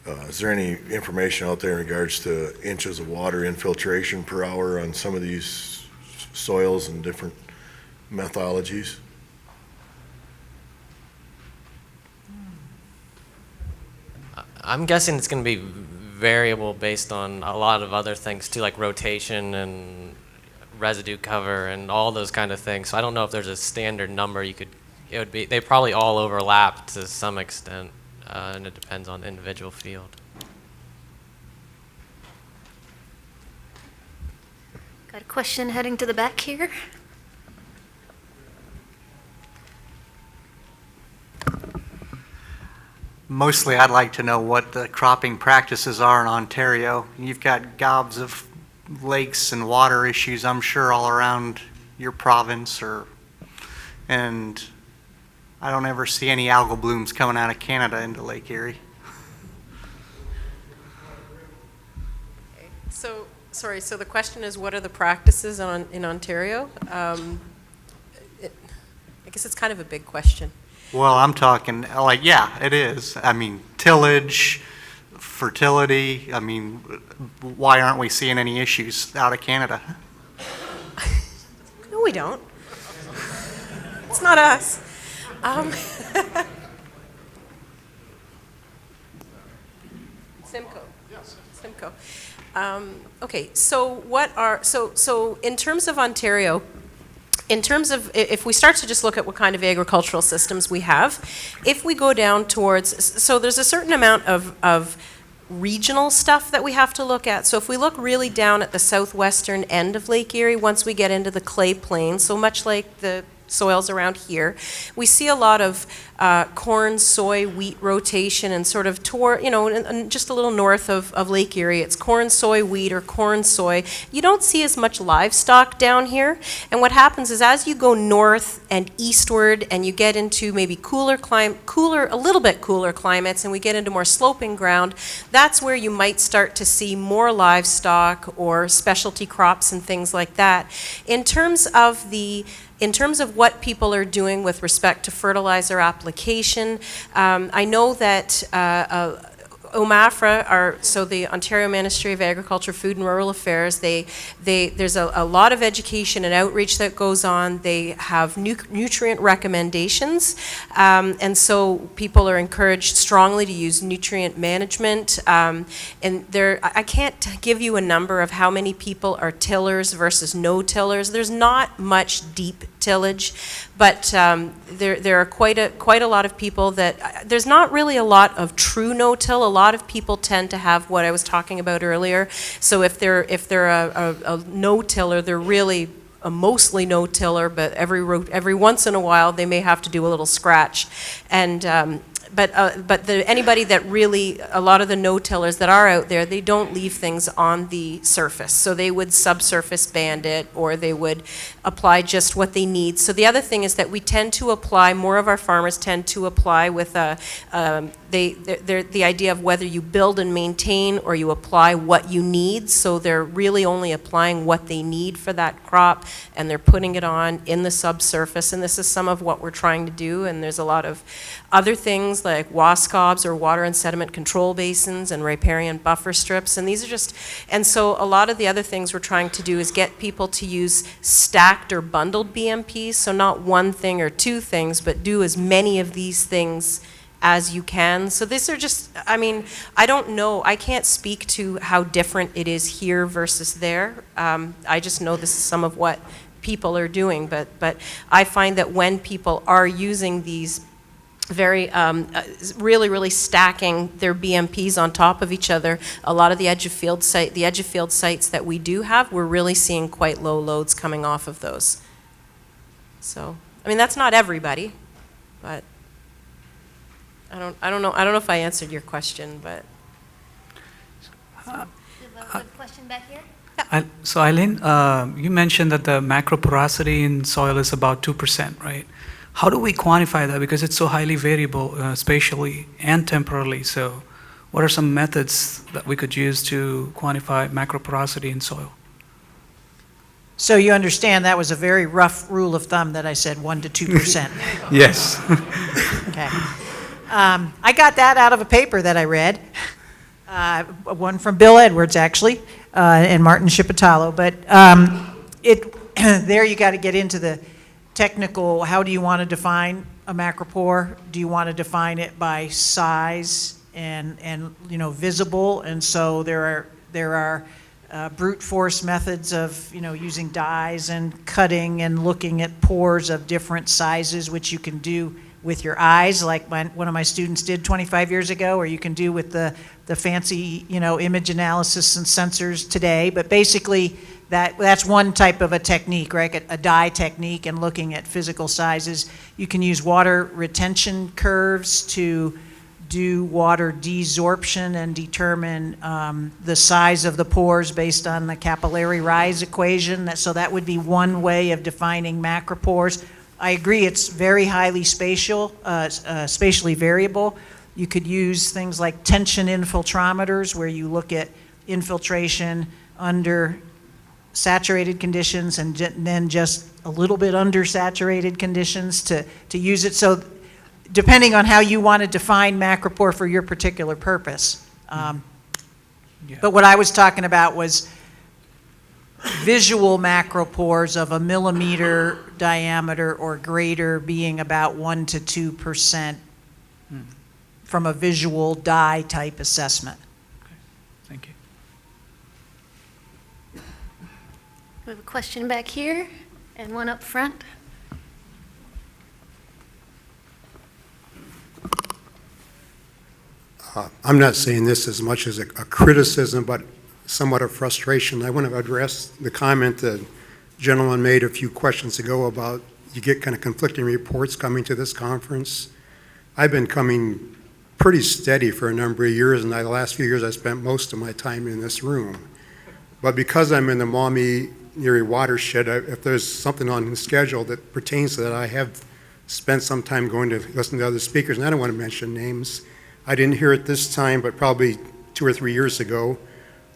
is there any information out there in regards to inches of water infiltration per hour on some of these soils and different methodologies? I'm guessing it's going to be variable based on a lot of other things too, like rotation and residue cover and all those kind of things. So I don't know if there's a standard number you could, it would be, they probably all overlap to some extent, and it depends on the individual field. Got a question heading to the back here? Mostly, I'd like to know what the cropping practices are in Ontario. You've got gobs of lakes and water issues, I'm sure, all around your province, and I don't ever see any algal blooms coming out of Canada into Lake Erie. So, sorry, so the question is, what are the practices in Ontario? I guess it's kind of a big question. Well, I'm talking, like, yeah, it is. I mean, tillage, fertility, I mean, why aren't we seeing any issues out of Canada? No, we don't. It's not us. Simcoe. Yes. Simcoe. Okay, so in terms of Ontario, in terms of, if we start to just look at what kind of agricultural systems we have, if we go down towards, so there's a certain amount of regional stuff that we have to look at. So if we look really down at the southwestern end of Lake Erie, once we get into the clay plain, so much like the soils around here, we see a lot of corn, soy, wheat rotation, and sort of and just a little north of Lake Erie, it's corn, soy, wheat, or corn, soy. You don't see as much livestock down here, and what happens is as you go north and eastward, and you get into maybe a little bit cooler climates, and we get into more sloping ground, that's where you might start to see more livestock or specialty crops and things like that. In terms of what people are doing with respect to fertilizer application, I know that OMAFRA, so the Ontario Ministry of Agriculture, Food and Rural Affairs, there's a lot of education and outreach that goes on. They have nutrient recommendations, and so people are encouraged strongly to use nutrient management. And I can't give you a number of how many people are tillers versus no tillers. There's not much deep tillage, but there are quite a lot of people that, there's not really a lot of true no-till. A lot of people tend to have what I was talking about earlier. So if they're a no-tiller, they're really a mostly no-tiller, but every once in a while they may have to do a little scratch. And anybody that really, a lot of the no-tillers that are out there, they don't leave things on the surface. So they would subsurface band it, or they would apply just what they need. So the other thing is that we tend to apply, more of our farmers tend to apply with the idea of whether you build and maintain or you apply what you need. So they're really only applying what they need for that crop, and they're putting it on in the subsurface. And this is some of what we're trying to do. And there's a lot of other things like wascobs, or water and sediment control basins, and riparian buffer strips. And these are just, and so a lot of the other things we're trying to do is get people to use stacked or bundled BMPs. So not one thing or two things, but do as many of these things as you can. So these are just, I mean, I don't know, I can't speak to how different it is here versus there. I just know this is some of what people are doing, but I find that when people are using these very, really stacking their BMPs on top of each other, a lot of the edge of field sites that we do have, we're really seeing quite low loads coming off of those. So, I mean, that's not everybody, but I don't know if I answered your question, but. We have a good question back here. So Eileen, you mentioned that the macroporosity in soil is about 2%, right? How do we quantify that? Because it's so highly variable spatially and temporally. So what are some methods that we could use to quantify macroporosity in soil? So you understand that was a very rough rule of thumb that I said 1 to 2%. Yes. Okay. I got that out of a paper that I read, one from Bill Edwards, actually, and Martin Shipitalo. But there you got to get into the technical, how do you want to define a macropore? Do you want to define it by size and visible, and so there are brute force methods of using dyes and cutting and looking at pores of different sizes, which you can do with your eyes, like one of my students did 25 years ago, or you can do with the fancy image analysis and sensors today. But basically, that's one type of a technique, right? A dye technique, and looking at physical sizes. You can use water retention curves to do water desorption and determine the size of the pores based on the capillary rise equation. So that would be one way of defining macropores. I agree, it's very highly spatially variable. You could use things like tension infiltrometers, where you look at infiltration under saturated conditions and then just a little bit under saturated conditions to use it. So depending on how you want to define macropore for your particular purpose. But what I was talking about was visual macropores of 1 millimeter diameter or greater being about 1 to 2% from a visual dye type assessment. Thank you. We have a question back here and one up front. I'm not saying this as much as a criticism, but somewhat of frustration. I want to address the comment the gentleman made a few questions ago about you get kind of conflicting reports coming to this conference. I've been coming pretty steady for a number of years, and the last few years I spent most of my time in this room. But because I'm in the Maumee Erie watershed, if there's something on the schedule that pertains to that, I have spent some time going to listen to other speakers, and I don't want to mention names. I didn't hear it this time, but probably 2 or 3 years ago,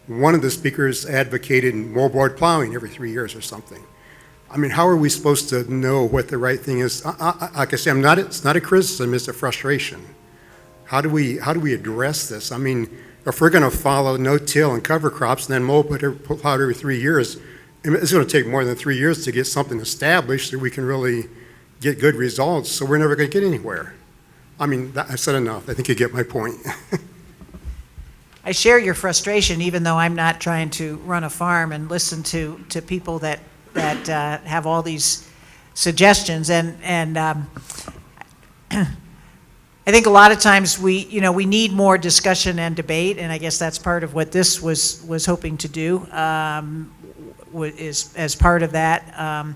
one of the speakers advocated moldboard plowing every 3 years or something. I mean, how are we supposed to know what the right thing is? Like I say, it's not a criticism, it's a frustration. How do we address this? I mean, if we're going to follow no-till and cover crops and then plow every 3 years, it's going to take more than 3 years to get something established that we can really get good results, so we're never going to get anywhere. I mean, I've said enough. I think you get my point. I share your frustration, even though I'm not trying to run a farm and listen to people that have all these suggestions. And I think a lot of times we need more discussion and debate, and I guess that's part of what this was hoping to do, is as part of that.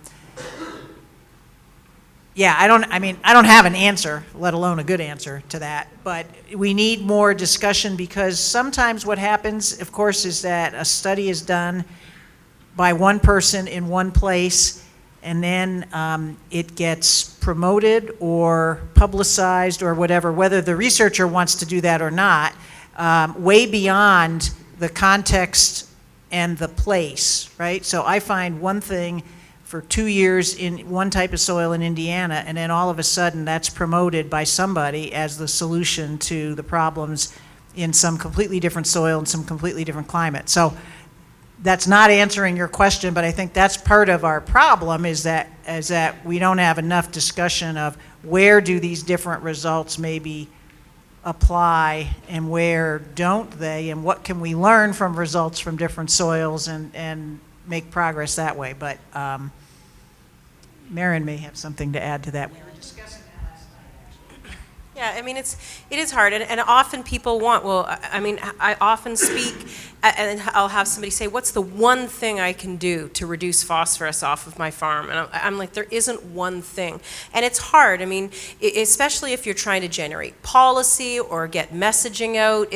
Yeah, I don't have an answer, let alone a good answer to that, but we need more discussion, because sometimes what happens, of course, is that a study is done by one person in one place, and then it gets promoted or publicized or whatever, whether the researcher wants to do that or not, way beyond the context and the place, right? So I find one thing for 2 years in one type of soil in Indiana, and then all of a sudden that's promoted by somebody as the solution to the problems in some completely different soil and some completely different climate. So that's not answering your question, but I think that's part of our problem, is that we don't have enough discussion of where do these different results maybe apply and where don't they, and what can we learn from results from different soils and make progress that way. But Merrin may have something to add to that. We were discussing that last night, actually. Yeah, I mean, it is hard, and often people want, well, I mean, I often speak, and I'll have somebody say, what's the one thing I can do to reduce phosphorus off of my farm? And I'm like, there isn't one thing. And it's hard, I mean, especially if you're trying to generate policy or get messaging out,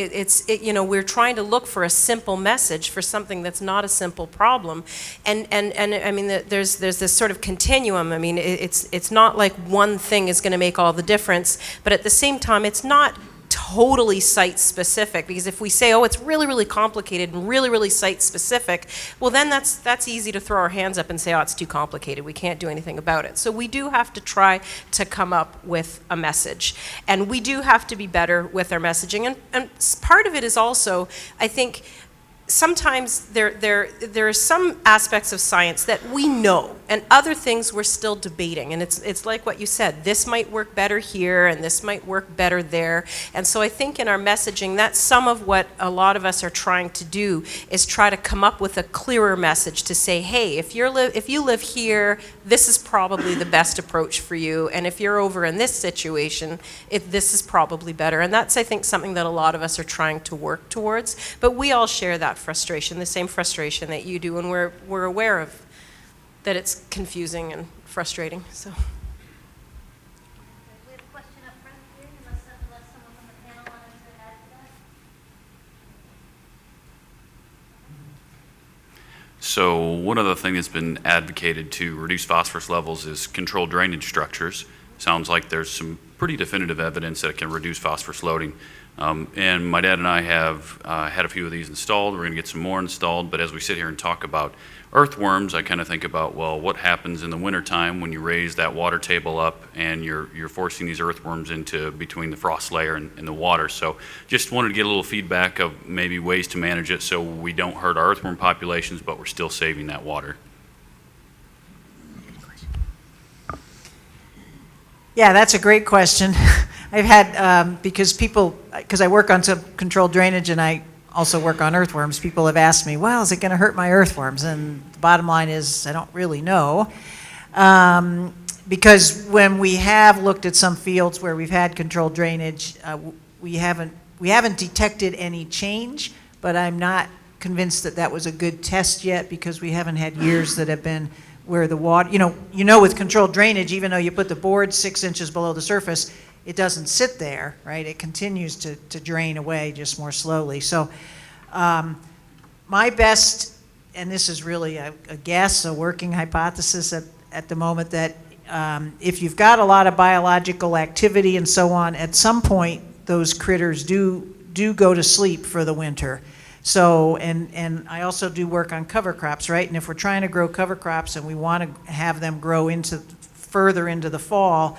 we're trying to look for a simple message for something that's not a simple problem. And I mean, there's this sort of continuum. I mean, it's not like one thing is going to make all the difference, but at the same time, it's not totally site-specific, because if we say, oh, it's really, really complicated and really, really site-specific, well, then that's easy to throw our hands up and say, oh, it's too complicated, we can't do anything about it. So we do have to try to come up with a message, and we do have to be better with our messaging, and part of it is also, I think, sometimes there are some aspects of science that we know, and other things we're still debating. And it's like what you said, this might work better here, and this might work better there. And so I think in our messaging, that's some of what a lot of us are trying to do, is try to come up with a clearer message to say, hey, if you live here, this is probably the best approach for you. And if you're over in this situation, this is probably better. And that's, I think, something that a lot of us are trying to work towards. But we all share that frustration, the same frustration that you do, and we're aware of that it's confusing and frustrating. So. We have a question up front here, unless someone from the panel wanted to add to that. So one other thing that's been advocated to reduce phosphorus levels is controlled drainage structures. Sounds like there's some pretty definitive evidence that it can reduce phosphorus loading. And my dad and I have had a few of these installed. We're going to get some more installed. But as we sit here and talk about earthworms, I kind of think about, well, what happens in the wintertime when you raise that water table up and you're forcing these earthworms into between the frost layer and the water. So just wanted to get a little feedback of maybe ways to manage it so we don't hurt our earthworm populations, but we're still saving that water. Yeah, that's a great question. I've had, because I work on some controlled drainage and I also work on earthworms, people have asked me, well, is it going to hurt my earthworms? And the bottom line is, I don't really know. Because when we have looked at some fields where we've had controlled drainage, we haven't detected any change, but I'm not convinced that that was a good test yet, because we haven't had years that have been where the water, you know with controlled drainage, even though you put the board 6 inches below the surface, it doesn't sit there, right? It continues to drain away just more slowly. So my best, and this is really a guess, a working hypothesis at the moment, that if you've got a lot of biological activity and so on, at some point those critters do go to sleep for the winter. So, and I also do work on cover crops, right? And if we're trying to grow cover crops and we want to have them grow further into the fall,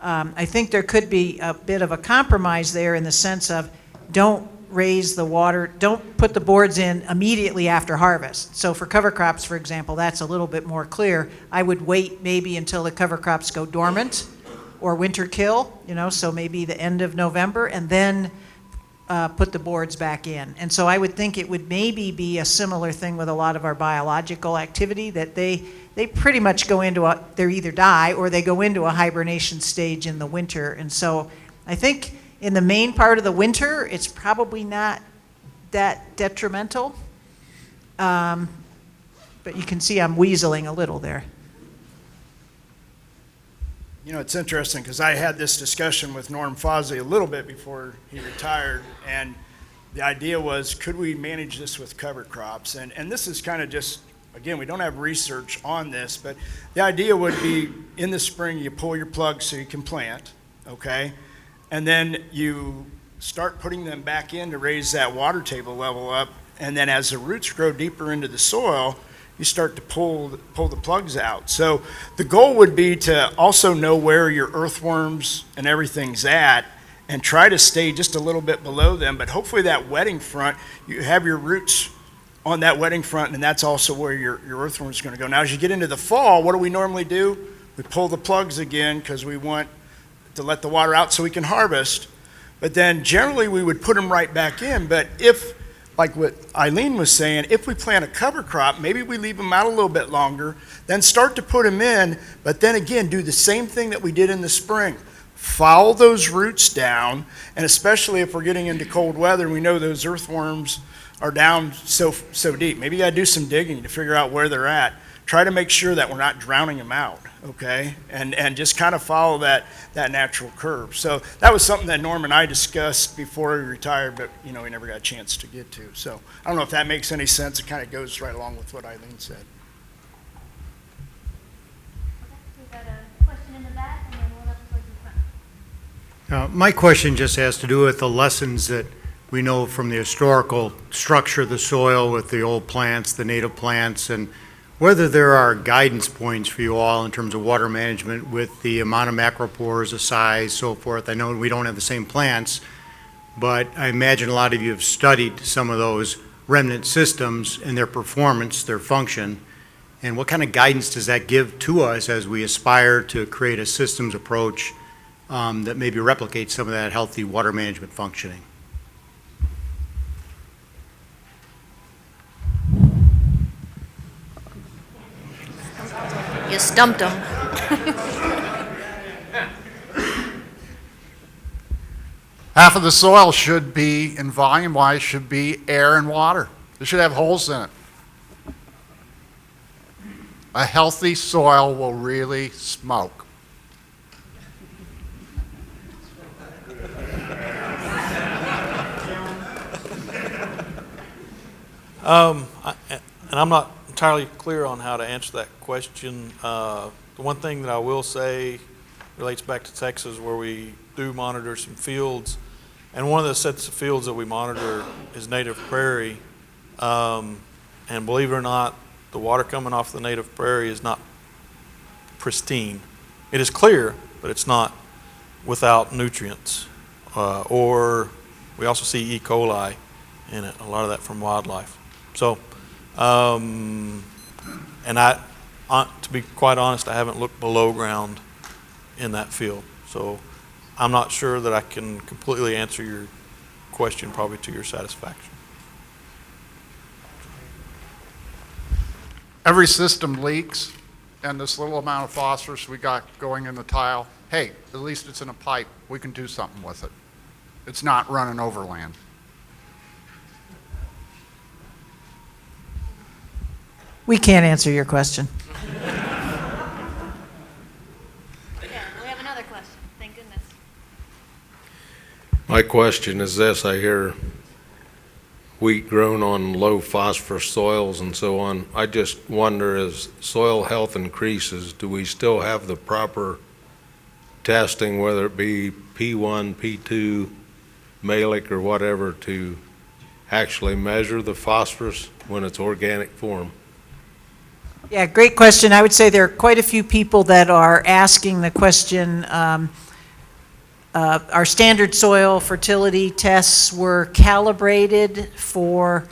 I think there could be a bit of a compromise there, in the sense of don't raise the water, don't put the boards in immediately after harvest. So for cover crops, for example, that's a little bit more clear. I would wait maybe until the cover crops go dormant or winter kill, so maybe the end of November, and then put the boards back in. And so I would think it would maybe be a similar thing with a lot of our biological activity, that they pretty much go into they either die or they go into a hibernation stage in the winter. And so I think in the main part of the winter, it's probably not that detrimental. But you can see I'm weaseling a little there. It's interesting, because I had this discussion with Norm Fozzie a little bit before he retired, and the idea was, could we manage this with cover crops? And this is kind of just, again, we don't have research on this, but the idea would be, in the spring, you pull your plugs so you can plant, okay? And then you start putting them back in to raise that water table level up, and then as the roots grow deeper into the soil, you start to pull the plugs out. So the goal would be to also know where your earthworms and everything's at, and try to stay just a little bit below them. But hopefully that wetting front, you have your roots on that wetting front, and that's also where your earthworms are going to go. Now, as you get into the fall, what do we normally do? We pull the plugs again, because we want to let the water out so we can harvest. But then generally we would put them right back in. But if, like what Eileen was saying, if we plant a cover crop, maybe we leave them out a little bit longer, then start to put them in, but then again, do the same thing that we did in the spring. Follow those roots down, and especially if we're getting into cold weather, we know those earthworms are down so deep. Maybe you gotta do some digging to figure out where they're at. Try to make sure that we're not drowning them out, okay? And just kind of follow that natural curve. So that was something that Norm and I discussed before we retired, but we never got a chance to get to. So I don't know if that makes any sense. It kind of goes right along with what Eileen said. We've got a question in the back, and then one up towards the front. My question just has to do with the lessons that we know from the historical structure of the soil with the old plants, the native plants, and whether there are guidance points for you all in terms of water management with the amount of macropores, the size, so forth. I know we don't have the same plants, but I imagine a lot of you have studied some of those remnant systems and their performance, their function, and what kind of guidance does that give to us as we aspire to create a systems approach that maybe replicates some of that healthy water management functioning? You stumped him. Half of the soil should be, in volume-wise, should be air and water. It should have holes in it. A healthy soil will really smoke. And I'm not entirely clear on how to answer that question. The one thing that I will say relates back to Texas, where we do monitor some fields, and one of the sets of fields that we monitor is native prairie. And believe it or not, the water coming off the native prairie is not pristine. It is clear, but it's not without nutrients. Or we also see E. coli in it, a lot of that from wildlife. So, and to be quite honest, I haven't looked below ground in that field. So I'm not sure that I can completely answer your question probably to your satisfaction. Every system leaks, and this little amount of phosphorus we got going in the tile, hey, at least it's in a pipe. We can do something with it. It's not running overland. We can't answer your question. Yeah, we have another question. Thank goodness. My question is this: I hear wheat grown on low phosphorus soils and so on. I just wonder, as soil health increases, do we still have the proper testing, whether it be P1, P2, malic, or whatever, to actually measure the phosphorus when it's organic form? Yeah, great question. I would say there are quite a few people that are asking the question. Our standard soil fertility tests were calibrated for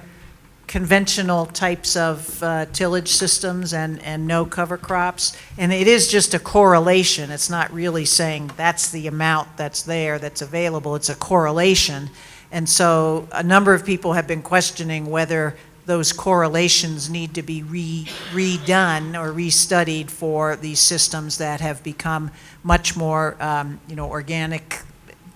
conventional types of tillage systems and no cover crops. And it is just a correlation. It's not really saying that's the amount that's there, that's available. It's a correlation. And so a number of people have been questioning whether those correlations need to be redone or restudied for these systems that have become much more, organic,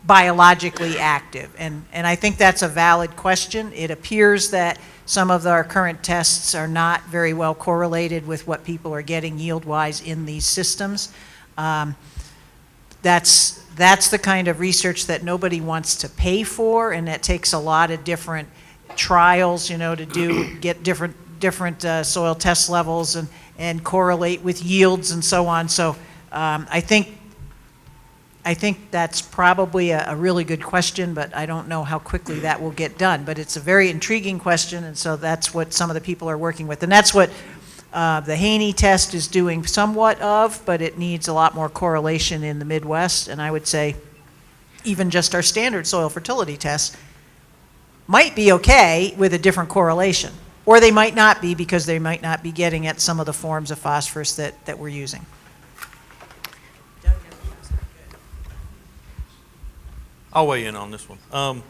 biologically active. And I think that's a valid question. It appears that some of our current tests are not very well correlated with what people are getting yield-wise in these systems. That's the kind of research that nobody wants to pay for, and it takes a lot of different trials, to get different soil test levels and correlate with yields and so on. So I think that's probably a really good question, but I don't know how quickly that will get done. But it's a very intriguing question, and so that's what some of the people are working with. And that's what the Haney test is doing somewhat of, but it needs a lot more correlation in the Midwest. And I would say even just our standard soil fertility tests might be okay with a different correlation, or they might not be, because they might not be getting at some of the forms of phosphorus that we're using. I'll weigh in on this one.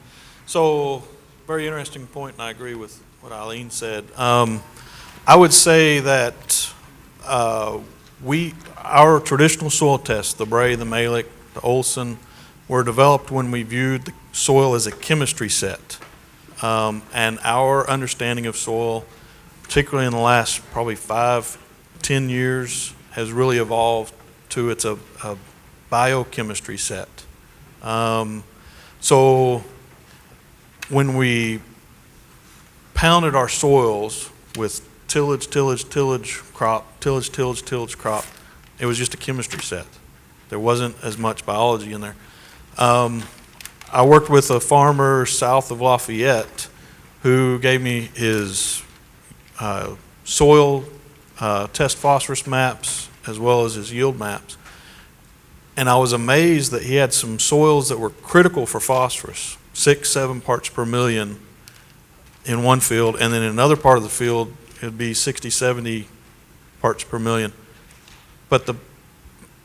So, very interesting point, and I agree with what Eileen said. I would say that our traditional soil tests, the Bray, the Malick, the Olson, were developed when we viewed the soil as a chemistry set. And our understanding of soil, particularly in the last probably 5-10 years, has really evolved to it's a biochemistry set. So when we pounded our soils with tillage, crop, tillage, crop, it was just a chemistry set. There wasn't as much biology in there. I worked with a farmer south of Lafayette who gave me his soil test phosphorus maps as well as his yield maps. And I was amazed that he had some soils that were critical for phosphorus, 6-7 parts per million, in one field, and then in another part of the field, it'd be 60, 70 parts per million. But the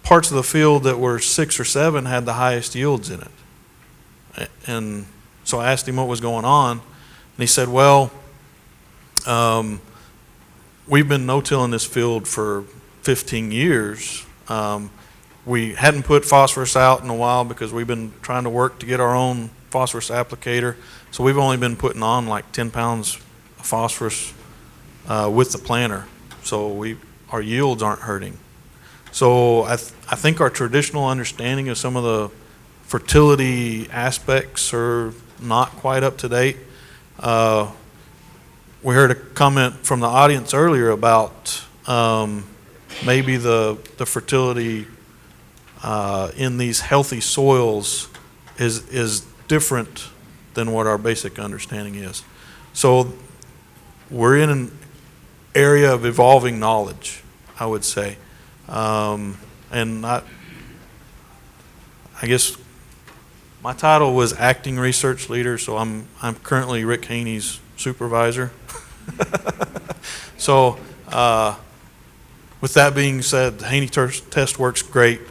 parts of the field that were 6 or 7 had the highest yields in it. And so I asked him what was going on, and he said, well, we've been no-tilling this field for 15 years. We hadn't put phosphorus out in a while because we've been trying to work to get our own phosphorus applicator. So we've only been putting on like 10 pounds of phosphorus with the planter. So our yields aren't hurting. So I think our traditional understanding of some of the fertility aspects are not quite up to date. We heard a comment from the audience earlier about maybe the fertility in these healthy soils is different than what our basic understanding is. So we're in an area of evolving knowledge, I would say. And I guess my title was acting research leader, so I'm currently Rick Haney's supervisor. So with that being said, the Haney test works great,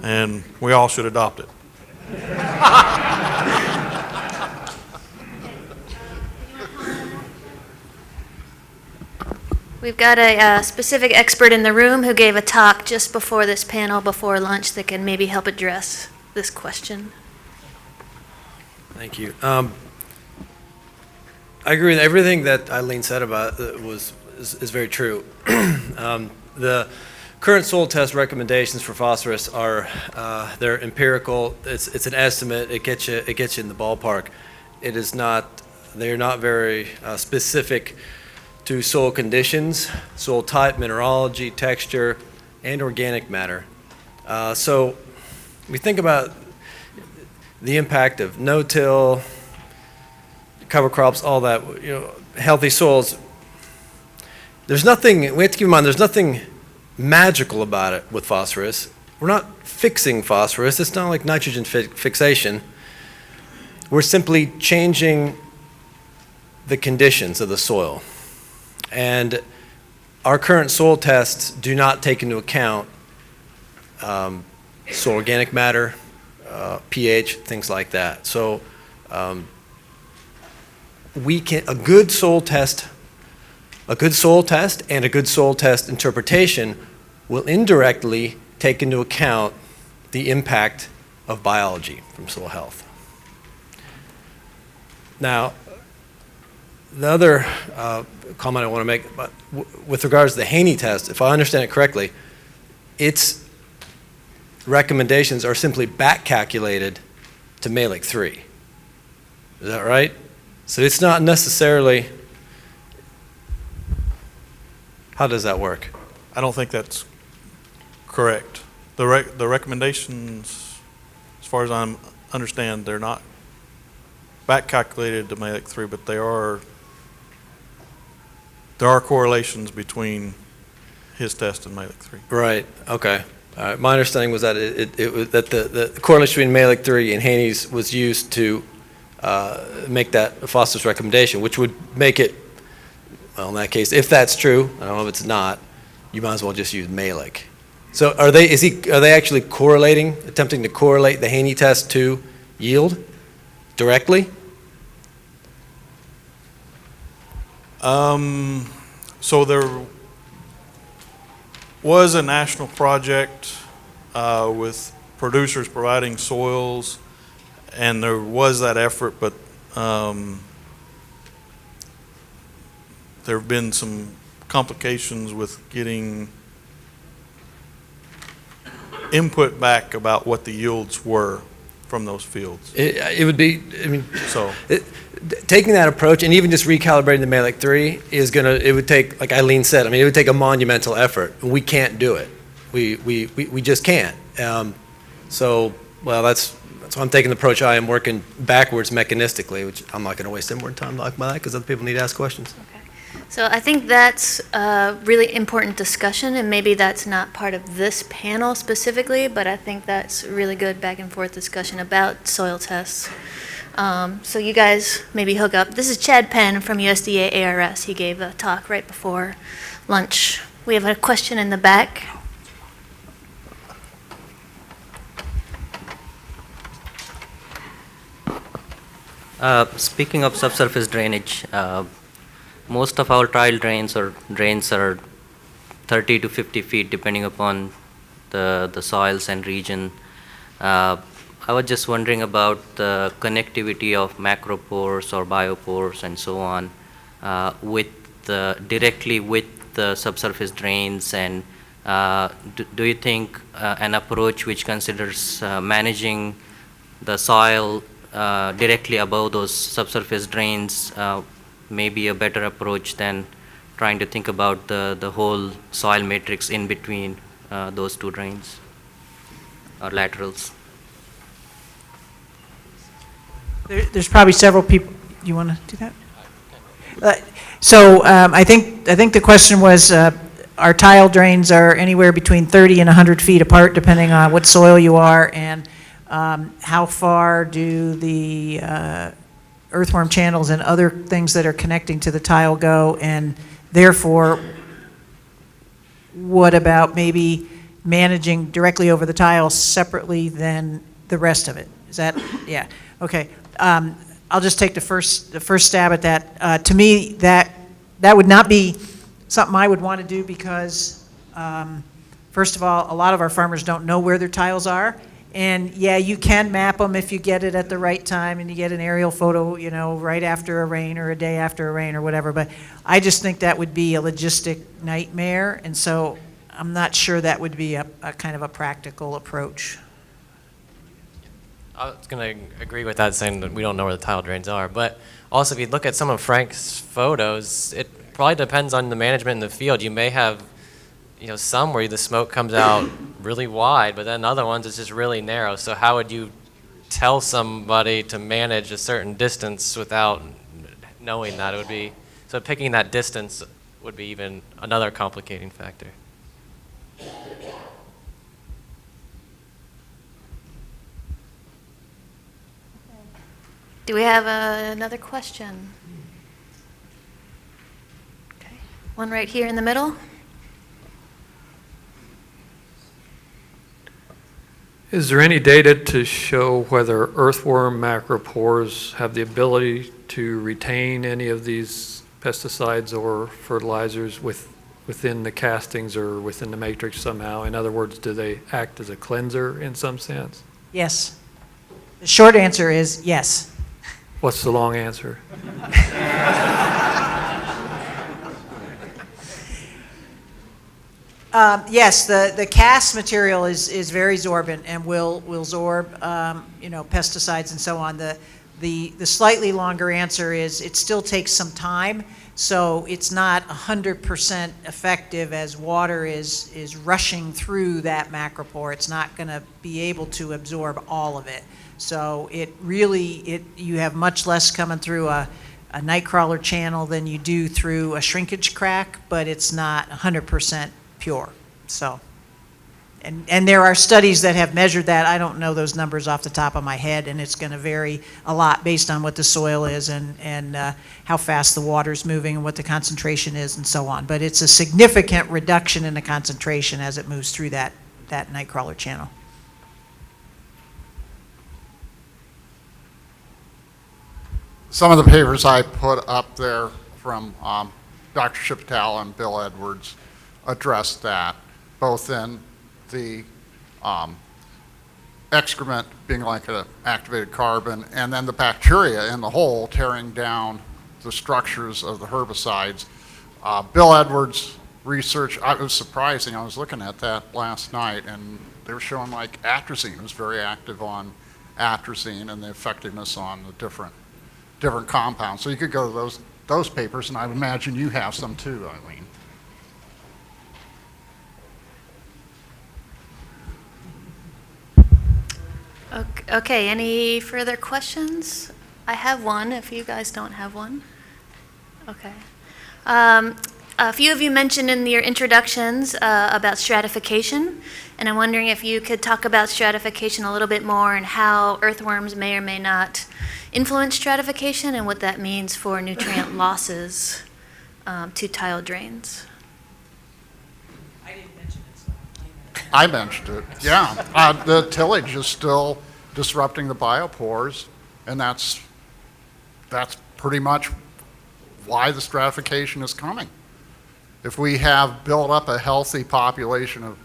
and we all should adopt it. We've got a specific expert in the room who gave a talk just before this panel, before lunch, that can maybe help address this question. Thank you. I agree with everything that Eileen said about it is very true. The current soil test recommendations for phosphorus are they're empirical. It's an estimate. It gets you in the ballpark. It is not. They're not very specific to soil conditions, soil type, mineralogy, texture, and organic matter. So we think about the impact of no-till, cover crops, all that, healthy soils. We have to keep in mind, there's nothing magical about it with phosphorus. We're not fixing phosphorus. It's not like nitrogen fixation. We're simply changing the conditions of the soil. And our current soil tests do not take into account soil organic matter, pH, things like that. So a good soil test and a good soil test interpretation will indirectly take into account the impact of biology from soil health. Now, the other comment I want to make with regards to the Haney test, if I understand it correctly, its recommendations are simply back calculated to Mehlich 3. Is that right? So it's not necessarily. How does that work? I don't think that's correct. The recommendations, as far as I understand, they're not back calculated to Mehlich 3, but there are correlations between his test and Mehlich 3. Right. Okay. All right. My understanding was that it was that the correlation between Mehlich 3 and Haney's was used to make that phosphorus recommendation, which would make it. Well, in that case, if that's true, I don't know if it's not, you might as well just use Mehlich. So are they actually attempting to correlate the Haney test to yield directly? So there was a national project with producers providing soils, and there was that effort, but there have been some complications with getting input back about what the yields were from those fields. It would be, taking that approach and even just recalibrating the Mehlich 3 it would take, like Eileen said, it would take a monumental effort. We can't do it. We just can't. That's why I'm taking the approach I am, working backwards mechanistically, which I'm not going to waste any more time talking about that because other people need to ask questions. Okay. So I think that's a really important discussion, and maybe that's not part of this panel specifically, but I think that's a really good back and forth discussion about soil tests. So you guys maybe hook up. This is Chad Penn from USDA-ARS. He gave a talk right before lunch. We have a question in the back. Speaking of subsurface drainage, most of our tile drains or drains are 30 to 50 feet depending upon the soils and region. I was just wondering about the connectivity of macropores or biopores and so on directly with the subsurface drains, and do you think an approach which considers managing the soil directly above those subsurface drains may be a better approach than trying to think about the whole soil matrix in between those two drains or laterals? There's probably several people. You want to do that? I think the question was, our tile drains are anywhere between 30 and 100 feet apart, depending on what soil you are, and how far do the earthworm channels and other things that are connecting to the tile go, and therefore, what about maybe managing directly over the tile separately than the rest of it? Is that, yeah, okay. I'll just take the first stab at that. To me, that would not be something I would want to do because, first of all, a lot of our farmers don't know where their tiles are. And yeah, you can map them if you get it at the right time and you get an aerial photo, you know, right after a rain or a day after a rain or whatever. But I just think that would be a logistic nightmare. And so I'm not sure that would be a kind of a practical approach. I was going to agree with that, saying that we don't know where the tile drains are. But also, if you look at some of Frank's photos, it probably depends on the management in the field. You may have, you know, some where the smoke comes out really wide, but then other ones it's just really narrow. So how would you tell somebody to manage a certain distance without knowing that? It would be, so picking that distance would be even another complicating factor. Do we have another question? Okay. One right here in the middle. Is there any data to show whether earthworm macropores have the ability to retain any of these pesticides or fertilizers within the castings or within the matrix somehow? In other words, do they act as a cleanser in some sense? Yes. The short answer is yes. What's the long answer? Yes, the cast material is very sorbent and will absorb you know, pesticides and so on. The slightly longer answer is it still takes some time, so it's not 100% effective as water is rushing through that macropore. It's not going to be able to absorb all of it. So it really, you have much less coming through a nightcrawler channel than you do through a shrinkage crack, but it's not 100% pure. So, and there are studies that have measured that. I don't know those numbers off the top of my head, and it's going to vary a lot based on what the soil is and how fast the water's moving and what the concentration is and so on. But it's a significant reduction in the concentration as it moves through that nightcrawler channel. Some of the papers I put up there from Dr. Chipital and Bill Edwards addressed that, both in the excrement being like an activated carbon, and then the bacteria in the hole tearing down the structures of the herbicides. Bill Edwards' research, it was surprising. I was looking at that last night, and they were showing like atrazine was very active on atrazine and the effectiveness on the different compounds. So you could go to those papers, and I would imagine you have some too, Eileen. Okay, any further questions? I have one if you guys don't have one. Okay. A few of you mentioned in your introductions about stratification, and I'm wondering if you could talk about stratification a little bit more and how earthworms may or may not influence stratification and what that means for nutrient losses to tile drains. I mentioned it, yeah. The tillage is still disrupting the biopores, and that's pretty much why the stratification is coming. If we have built up a healthy population of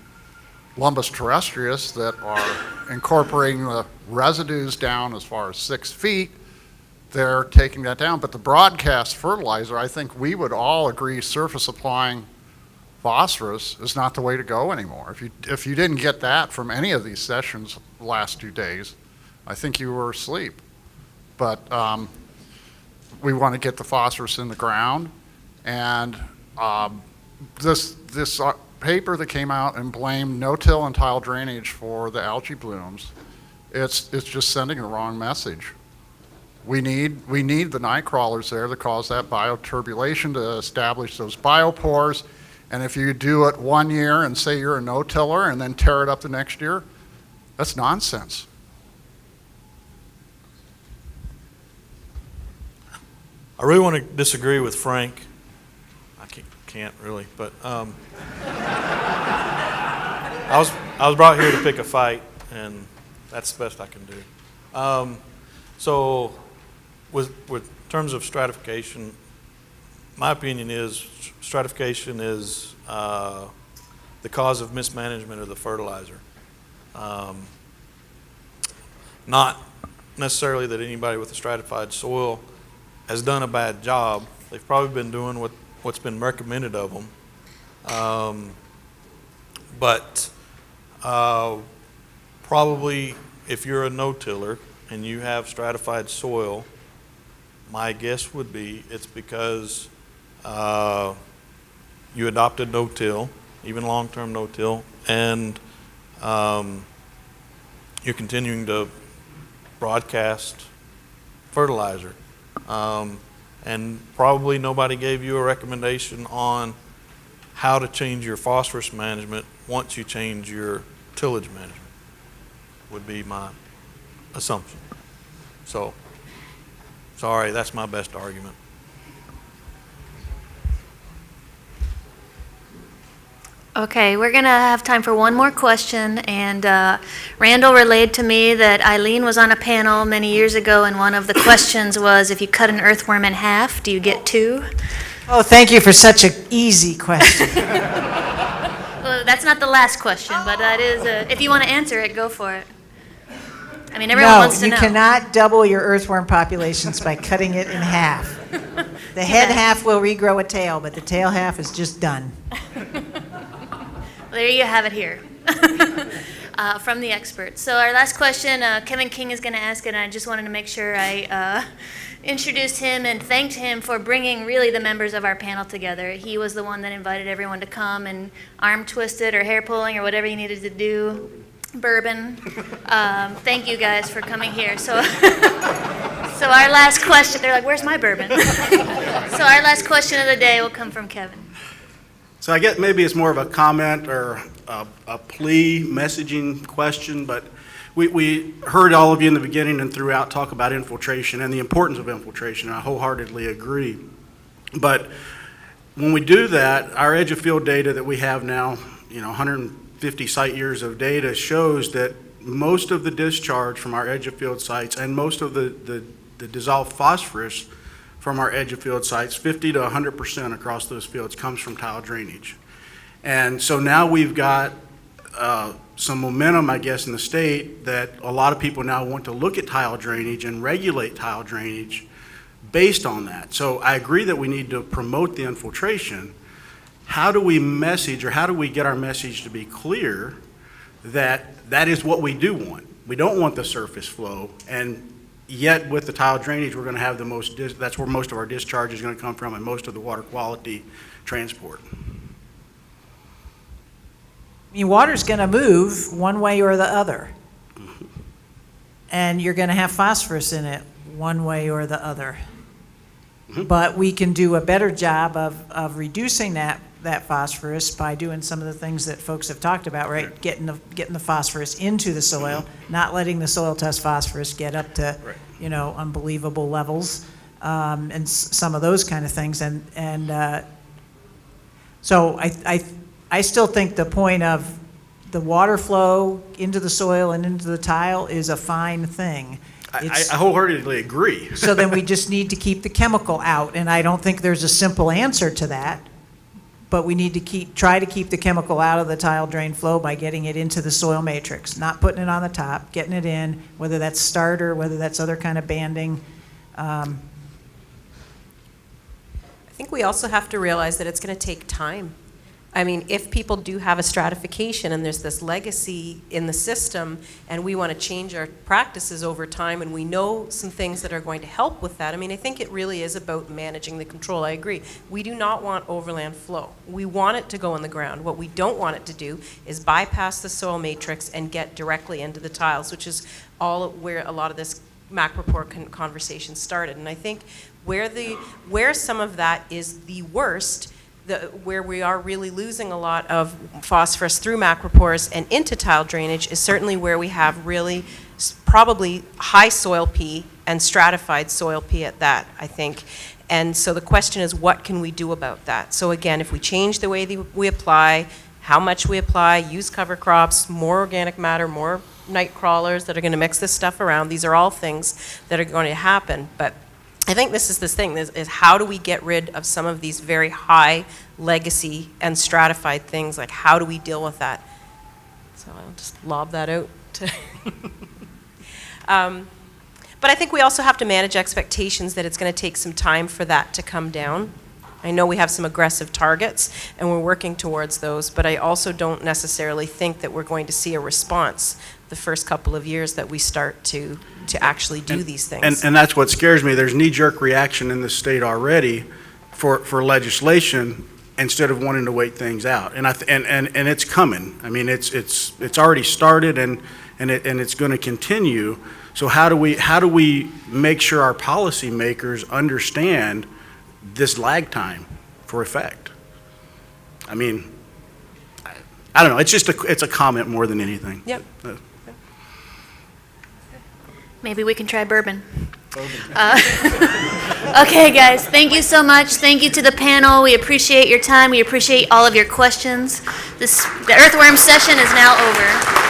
Lumbus terrestrius that are incorporating the residues down as far as 6 feet, they're taking that down. But the broadcast fertilizer, I think we would all agree surface applying phosphorus is not the way to go anymore. If you didn't get that from any of these sessions the last 2 days, I think you were asleep. But we want to get the phosphorus in the ground, and this paper that came out and blamed no-till and tile drainage for the algae blooms, it's just sending the wrong message. We need the night crawlers there to cause that bioturbulation to establish those biopores. And if you do it 1 year and say you're a no-tiller and then tear it up the next year, that's nonsense. I really want to disagree with Frank. I can't really, but I was brought here to pick a fight, and that's the best I can do. So, with terms of stratification, my opinion is stratification is the cause of mismanagement of the fertilizer. Not necessarily that anybody with a stratified soil has done a bad job. They've probably been doing what's been recommended of them. But probably if you're a no-tiller and you have stratified soil, my guess would be it's because you adopted no-till, even long-term no-till, and you're continuing to broadcast fertilizer. And probably nobody gave you a recommendation on how to change your phosphorus management once you change your tillage management, would be my assumption. So, sorry, that's my best argument. Okay, we're going to have time for one more question, and Randall relayed to me that Eileen was on a panel many years ago, and one of the questions was, if you cut an earthworm in half, do you get 2? Oh, thank you for such an easy question. Well, that's not the last question, but that is, if you want to answer it, go for it. I mean, everyone wants to know. No, you cannot double your earthworm populations by cutting it in half. The head half will regrow a tail, but the tail half is just done. There you have it here from the experts. So our last question, Kevin King is going to ask it, and I just wanted to make sure I introduced him and thanked him for bringing really the members of our panel together. He was the one that invited everyone to come and arm twisted or hair pulling or whatever you needed to do. Bourbon. Thank you guys for coming here. So our last question, they're like, where's my bourbon? So our last question of the day will come from Kevin. So I guess maybe it's more of a comment or a plea messaging question, but we heard all of you in the beginning and throughout talk about infiltration and the importance of infiltration, and I wholeheartedly agree. But when we do that, our edge of field data that we have now, 150 site years of data, shows that most of the discharge from our edge of field sites and most of the dissolved phosphorus from our edge of field sites, 50 to 100% across those fields, comes from tile drainage. And so now we've got some momentum, I guess, in the state that a lot of people now want to look at tile drainage and regulate tile drainage based on that. So I agree that we need to promote the infiltration. How do we message, or how do we get our message to be clear that that is what we do want? We don't want the surface flow, and yet with the tile drainage, we're going to have the most, that's where most of our discharge is going to come from and most of the water quality transport. I mean, water's going to move one way or the other. And you're going to have phosphorus in it one way or the other. but we can do a better job of reducing that phosphorus by doing some of the things that folks have talked about, right? Getting the phosphorus into the soil, not letting the soil test phosphorus get up to, unbelievable levels, and some of those kind of things. So I still think the point of the water flow into the soil and into the tile is a fine thing. I wholeheartedly agree. So then we just need to keep the chemical out, and I don't think there's a simple answer to that. But we need to try to keep the chemical out of the tile drain flow by getting it into the soil matrix, not putting it on the top, getting it in, whether that's starter, whether that's other kind of banding. I think we also have to realize that it's going to take time. I mean, if people do have a stratification and there's this legacy in the system and we want to change our practices over time and we know some things that are going to help with that, I mean, I think it really is about managing the control. I agree. We do not want overland flow. We want it to go in the ground. What we don't want it to do is bypass the soil matrix and get directly into the tiles, which is all where a lot of this Macropore conversation started. And I think where some of that is the worst, where we are really losing a lot of phosphorus through macropores and into tile drainage is certainly where we have really probably high soil P and stratified soil P at that, I think. And so the question is, what can we do about that? So again, if we change the way we apply, how much we apply, use cover crops, more organic matter, more night crawlers that are going to mix this stuff around, these are all things that are going to happen. But I think this thing is how do we get rid of some of these very high legacy and stratified things? Like, how do we deal with that? So I'll just lob that out. But I think we also have to manage expectations that it's going to take some time for that to come down. I know we have some aggressive targets and we're working towards those, but I also don't necessarily think that we're going to see a response the first couple of years that we start to actually do these things. And that's what scares me. There's knee-jerk reaction in the state already for legislation instead of wanting to wait things out. And it's coming. I mean, it's already started and it's going to continue. So how do we make sure our policymakers understand this lag time for effect? I mean, I don't know. It's a comment more than anything. Yep. Maybe we can try bourbon. Okay, guys, thank you so much. Thank you to the panel. We appreciate your time. We appreciate all of your questions. The Earthworm session is now over.